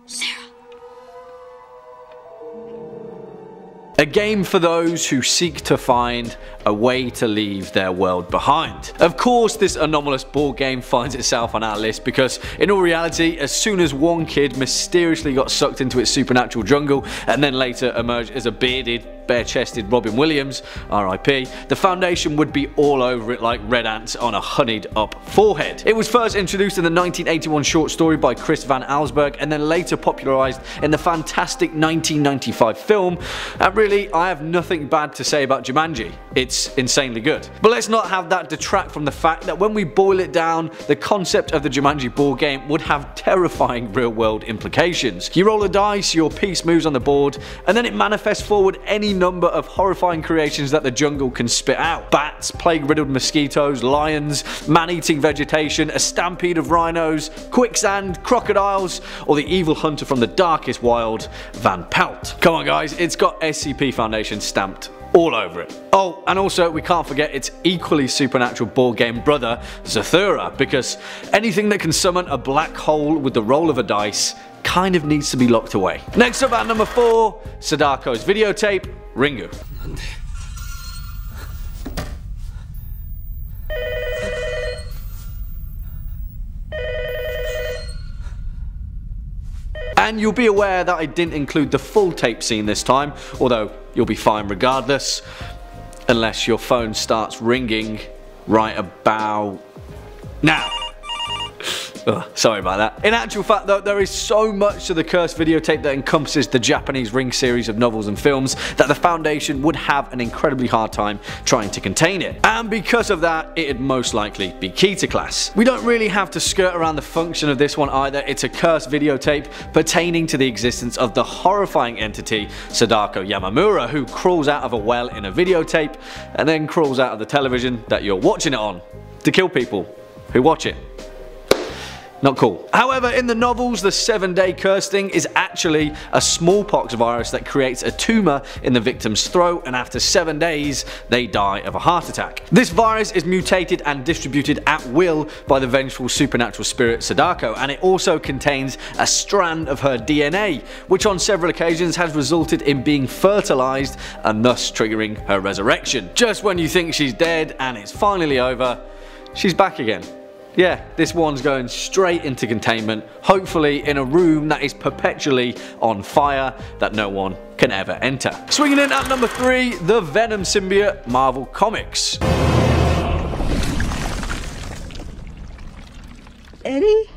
Sarah. A game for those who seek to find a way to leave their world behind. Of course, this anomalous board game finds itself on our list because, in all reality, as soon as one kid mysteriously got sucked into its supernatural jungle and then later emerged as a bearded, bare-chested Robin Williams, RIP, the Foundation would be all over it like red ants on a honeyed up forehead. It was first introduced in the 1981 short story by Chris Van Allsburg and then later popularized in the fantastic 1995 film, and really I have nothing bad to say about Jumanji. It's insanely good. But let's not have that detract from the fact that when we boil it down, the concept of the Jumanji board game would have terrifying real-world implications. You roll a dice, your piece moves on the board, and then it manifests forward any number of horrifying creations that the jungle can spit out. Bats, plague-riddled mosquitoes, lions, man-eating vegetation, a stampede of rhinos, quicksand, crocodiles, or the evil hunter from the darkest wild, Van Pelt. Come on guys, it's got SCP Foundation stamped all over it. Oh, and also we can't forget its equally supernatural board game brother, Zathura, because anything that can summon a black hole with the roll of a dice kind of needs to be locked away. Next up at number 4, Sadako's videotape, Ringu. And you'll be aware that I didn't include the full tape scene this time, although you'll be fine regardless, unless your phone starts ringing right about now. Ugh, sorry about that. In actual fact though, there is so much to the cursed videotape that encompasses the Japanese Ring series of novels and films that the Foundation would have an incredibly hard time trying to contain it. And because of that, it'd most likely be key to class. We don't really have to skirt around the function of this one either. It's a cursed videotape pertaining to the existence of the horrifying entity Sadako Yamamura, who crawls out of a well in a videotape and then crawls out of the television that you're watching it on to kill people who watch it. Not cool. However, in the novels, the 7-day curse thing is actually a smallpox virus that creates a tumor in the victim's throat, and after 7 days, they die of a heart attack. This virus is mutated and distributed at will by the vengeful supernatural spirit Sadako, and it also contains a strand of her DNA, which on several occasions has resulted in being fertilized and thus triggering her resurrection. Just when you think she's dead and it's finally over, she's back again. Yeah, this one's going straight into containment, hopefully in a room that is perpetually on fire that no one can ever enter. Swinging in at number 3, the Venom symbiote, Marvel Comics. Eddie?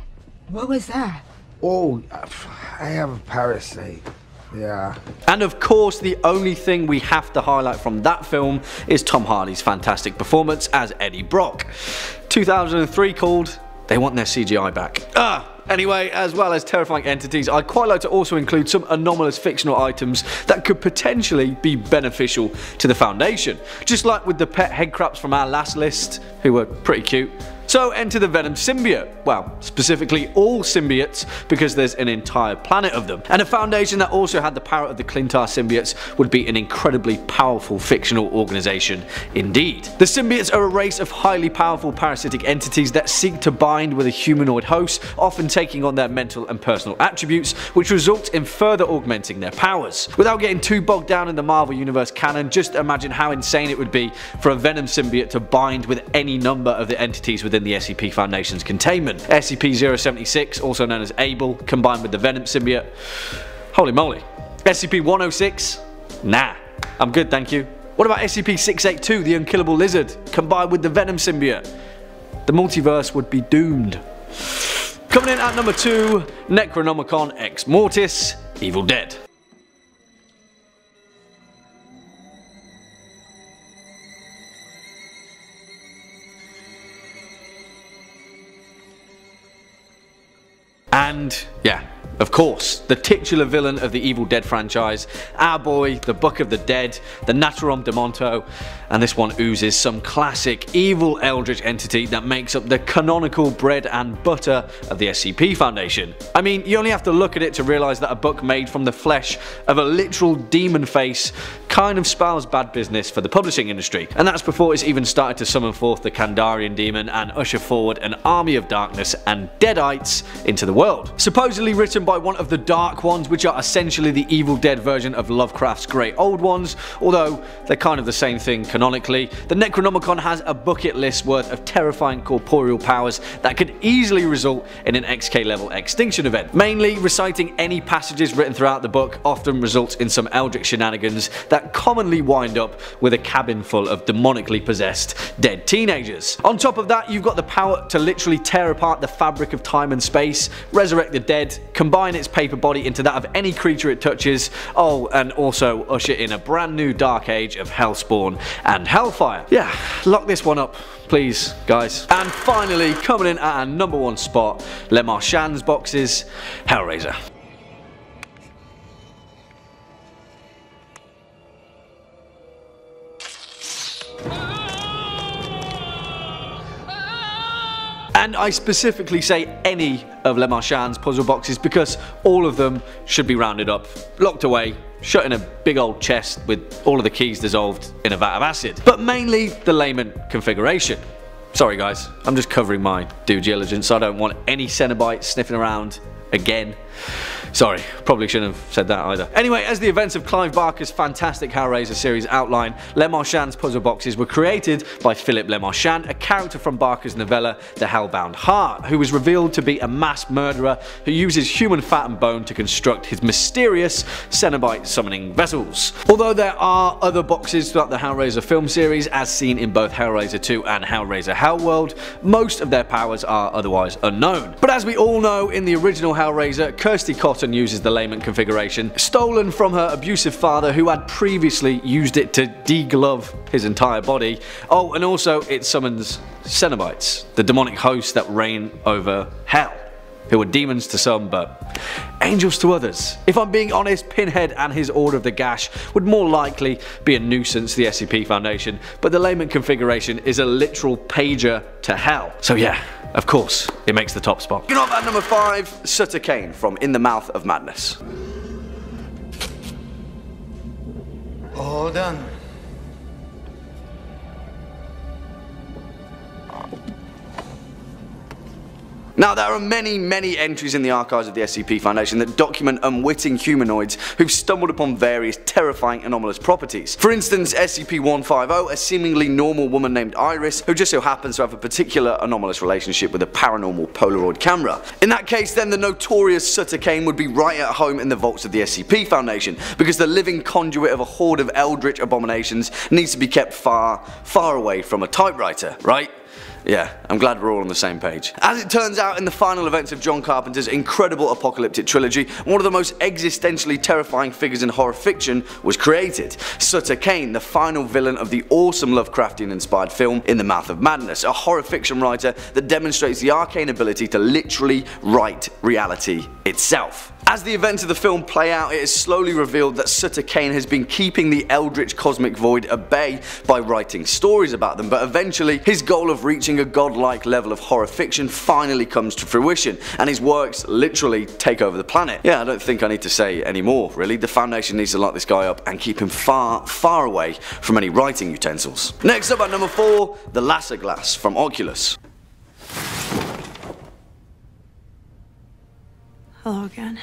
What was that? Oh, I have a parasite. Yeah. And of course, the only thing we have to highlight from that film is Tom Hardy's fantastic performance as Eddie Brock. 2003 called They Want Their CGI Back. Anyway, as well as terrifying entities, I'd quite like to also include some anomalous fictional items that could potentially be beneficial to the Foundation. Just like with the pet headcrabs from our last list, who were pretty cute. So enter the Venom symbiote, well, specifically all symbiotes because there's an entire planet of them. And a Foundation that also had the power of the Clintar symbiotes would be an incredibly powerful fictional organisation indeed. The symbiotes are a race of highly powerful parasitic entities that seek to bind with a humanoid host, often taking on their mental and personal attributes, which results in further augmenting their powers. Without getting too bogged down in the Marvel Universe canon, just imagine how insane it would be for a Venom symbiote to bind with any number of the entities within the SCP Foundation's containment. SCP-076, also known as Abel, combined with the Venom symbiote. Holy moly. SCP-106? Nah, I'm good, thank you. What about SCP-682, the Unkillable Lizard, combined with the Venom symbiote? The multiverse would be doomed. Coming in at number 2, Necronomicon Ex Mortis, Evil Dead. And yeah, of course, the titular villain of the Evil Dead franchise, our boy, the Book of the Dead, the Naturom Demonto, and this one oozes some classic evil eldritch entity that makes up the canonical bread and butter of the SCP Foundation. I mean, you only have to look at it to realise that a book made from the flesh of a literal demon face kind of spells bad business for the publishing industry. And that's before it's even started to summon forth the Kandarian demon and usher forward an army of darkness and deadites into the world. Supposedly written by one of the Dark Ones, which are essentially the Evil Dead version of Lovecraft's Great Old Ones, although they're kind of the same thing canonically. The Necronomicon has a bucket list worth of terrifying corporeal powers that could easily result in an XK level extinction event. Mainly, reciting any passages written throughout the book often results in some eldritch shenanigans that commonly wind up with a cabin full of demonically possessed dead teenagers. On top of that, you've got the power to literally tear apart the fabric of time and space, resurrect the dead, combine its paper body into that of any creature it touches, oh, and also usher in a brand new dark age of Hellspawn and Hellfire. Yeah, lock this one up, please, guys. And finally, coming in at our number 1 spot, Lemarchand's boxes, Hellraiser. And I specifically say any of Lemarchand's puzzle boxes because all of them should be rounded up, locked away, shut in a big old chest with all of the keys dissolved in a vat of acid. But mainly the Layman configuration. Sorry guys, I'm just covering my due diligence. I don't want any Cenobites sniffing around again. Sorry, probably shouldn't have said that either. Anyway, as the events of Clive Barker's fantastic Hellraiser series outline, Lemarchand's puzzle boxes were created by Philip Lemarchand, a character from Barker's novella The Hellbound Heart, who was revealed to be a mass murderer who uses human fat and bone to construct his mysterious Cenobite summoning vessels. Although there are other boxes throughout the Hellraiser film series, as seen in both Hellraiser 2 and Hellraiser Hellworld, most of their powers are otherwise unknown. But as we all know, in the original Hellraiser, Kirsty Cotton uses the Layman configuration, stolen from her abusive father who had previously used it to deglove his entire body. Oh, and also it summons Cenobites, the demonic hosts that reign over hell, who are demons to some but angels to others. If I'm being honest, Pinhead and his Order of the Gash would more likely be a nuisance to the SCP Foundation, but the Layman configuration is a literal pager to hell. So yeah, of course, it makes the top spot. Getting off at number 5, Sutter Kane from In the Mouth of Madness. All done. Now there are many entries in the archives of the SCP Foundation that document unwitting humanoids who've stumbled upon various terrifying anomalous properties. For instance, SCP-150, a seemingly normal woman named Iris who just so happens to have a particular anomalous relationship with a paranormal Polaroid camera. In that case then the notorious Sutter Kane would be right at home in the vaults of the SCP Foundation, because the living conduit of a horde of eldritch abominations needs to be kept far away from a typewriter, right? Yeah, I'm glad we're all on the same page. As it turns out, in the final events of John Carpenter's incredible apocalyptic trilogy, one of the most existentially terrifying figures in horror fiction was created. Sutter Kane, the final villain of the awesome Lovecraftian inspired film In the Mouth of Madness, a horror fiction writer that demonstrates the arcane ability to literally write reality itself. As the events of the film play out, it is slowly revealed that Sutter Kane has been keeping the eldritch cosmic void at bay by writing stories about them, but eventually his goal of reaching a godlike level of horror fiction finally comes to fruition, and his works literally take over the planet. Yeah, I don't think I need to say any more, really. The Foundation needs to lock this guy up and keep him far away from any writing utensils. Next up at number 4, the Laser Glass from Oculus. Hello again.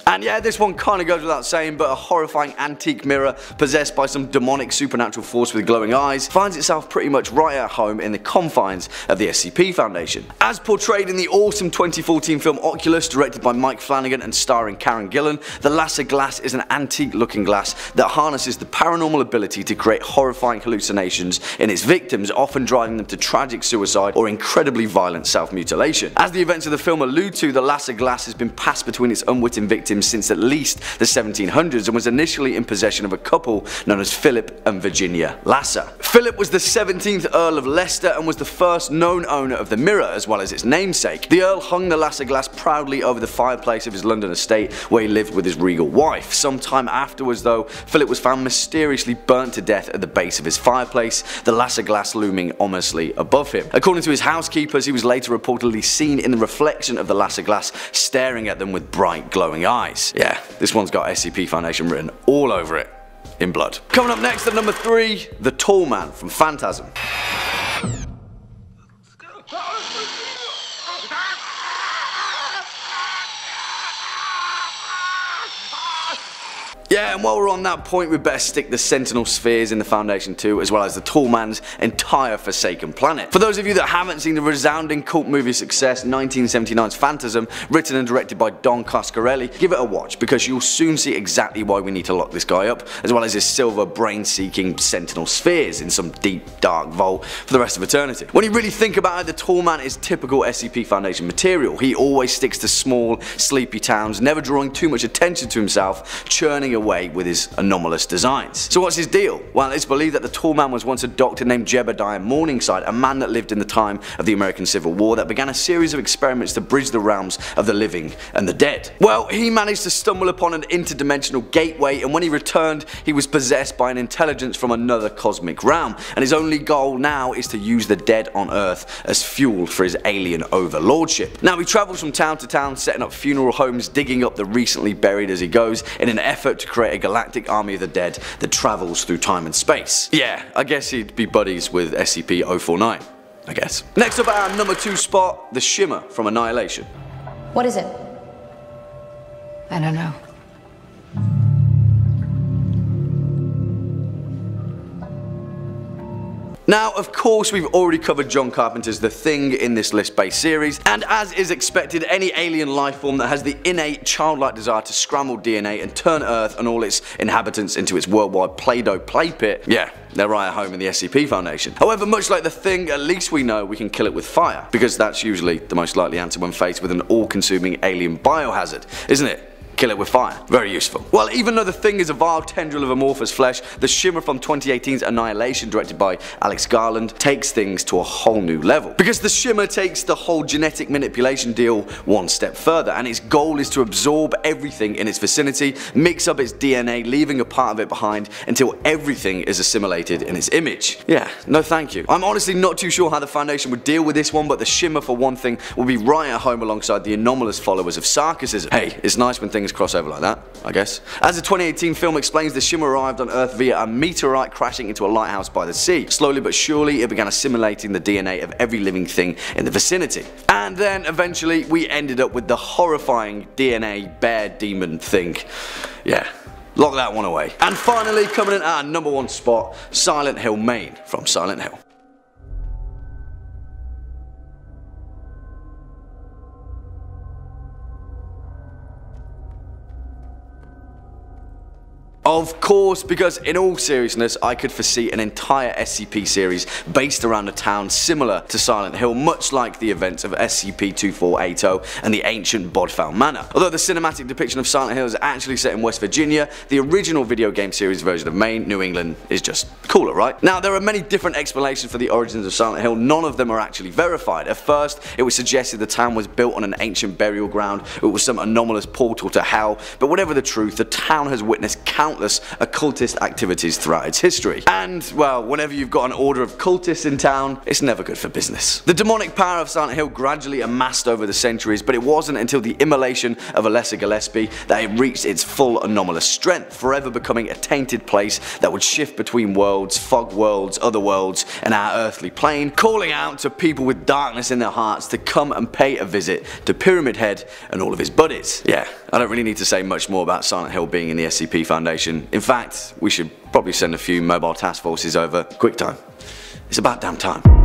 And yeah, this one kinda goes without saying, but a horrifying antique mirror possessed by some demonic supernatural force with glowing eyes finds itself pretty much right at home in the confines of the SCP Foundation. As portrayed in the awesome 2014 film Oculus, directed by Mike Flanagan and starring Karen Gillan, the Laser Glass is an antique looking glass that harnesses the paranormal ability to create horrifying hallucinations in its victims, often driving them to tragic suicide or incredibly violent self-mutilation. As the events of the film allude to, the Laser Glass has been passed between its unwitting victims since at least the 1700s and was initially in possession of a couple known as Philip and Virginia Lasser. Philip was the 17th Earl of Leicester and was the first known owner of the mirror as well as its namesake. The Earl hung the Laser Glass proudly over the fireplace of his London estate where he lived with his regal wife. Sometime afterwards though, Philip was found mysteriously burnt to death at the base of his fireplace, the Laser Glass looming ominously above him. According to his housekeepers, he was later reportedly seen in the reflection of the Laser Glass staring at them with bright glowing eyes. Yeah, this one's got SCP Foundation written all over it in blood. Coming up next at number 3, the Tall Man from Phantasm. Yeah, and while we're on that point, we better stick the Sentinel Spheres in the Foundation too, as well as the Tall Man's entire Forsaken Planet. For those of you that haven't seen the resounding cult movie success 1979's Phantasm, written and directed by Don Coscarelli, give it a watch because you'll soon see exactly why we need to lock this guy up, as well as his silver brain-seeking Sentinel Spheres in some deep dark vault for the rest of eternity. When you really think about it, the Tall Man is typical SCP Foundation material. He always sticks to small, sleepy towns, never drawing too much attention to himself, churning away with his anomalous designs. So what's his deal? Well, it's believed that the Tall Man was once a doctor named Jebediah Morningside, a man that lived in the time of the American Civil War that began a series of experiments to bridge the realms of the living and the dead. Well, he managed to stumble upon an interdimensional gateway, and when he returned, he was possessed by an intelligence from another cosmic realm, and his only goal now is to use the dead on Earth as fuel for his alien overlordship. Now, he travels from town to town, setting up funeral homes, digging up the recently buried as he goes, in an effort to create a galactic army of the dead that travels through time and space. Yeah, I guess he'd be buddies with SCP-049, I guess. Next up at our number 2 spot, the Shimmer from Annihilation. What is it? I don't know. Now, of course, we've already covered John Carpenter's The Thing in this list-based series, and as is expected, any alien lifeform that has the innate childlike desire to scramble DNA and turn Earth and all its inhabitants into its worldwide Play-Doh play pit, yeah, they're right at home in the SCP Foundation. However, much like The Thing, at least we know we can kill it with fire, because that's usually the most likely answer when faced with an all-consuming alien biohazard, isn't it? Kill it with fire. Very useful. Well, even though The Thing is a vile tendril of amorphous flesh, the Shimmer from 2018's Annihilation, directed by Alex Garland, takes things to a whole new level. Because the Shimmer takes the whole genetic manipulation deal one step further, and its goal is to absorb everything in its vicinity, mix up its DNA, leaving a part of it behind until everything is assimilated in its image. Yeah, no thank you. I'm honestly not too sure how the Foundation would deal with this one, but the Shimmer, for one thing, will be right at home alongside the anomalous followers of Sarkicism. Hey, it's nice when things cross over like that, I guess. As the 2018 film explains, the shim arrived on Earth via a meteorite crashing into a lighthouse by the sea. Slowly but surely, it began assimilating the DNA of every living thing in the vicinity. And then eventually, we ended up with the horrifying DNA bear demon thing. Yeah. Lock that one away. And finally, coming in at our #1 spot, Silent Hill Maine from Silent Hill. Of course, because in all seriousness, I could foresee an entire SCP series based around a town similar to Silent Hill, much like the events of SCP-2480 and the ancient Bodfowl Manor. Although the cinematic depiction of Silent Hill is actually set in West Virginia, the original video game series version of Maine, New England, is just cooler, right? Now, there are many different explanations for the origins of Silent Hill, none of them are actually verified. At first, it was suggested the town was built on an ancient burial ground, it was some anomalous portal to hell, but whatever the truth, the town has witnessed countless occultist activities throughout its history. And, well, whenever you've got an order of cultists in town, it's never good for business. The demonic power of Silent Hill gradually amassed over the centuries, but it wasn't until the immolation of Alessa Gillespie that it reached its full anomalous strength, forever becoming a tainted place that would shift between worlds, fog worlds, other worlds, and our earthly plane, calling out to people with darkness in their hearts to come and pay a visit to Pyramid Head and all of his buddies. Yeah, I don't really need to say much more about Silent Hill being in the SCP Foundation. In fact, we should probably send a few mobile task forces over. Quick time. It's about damn time.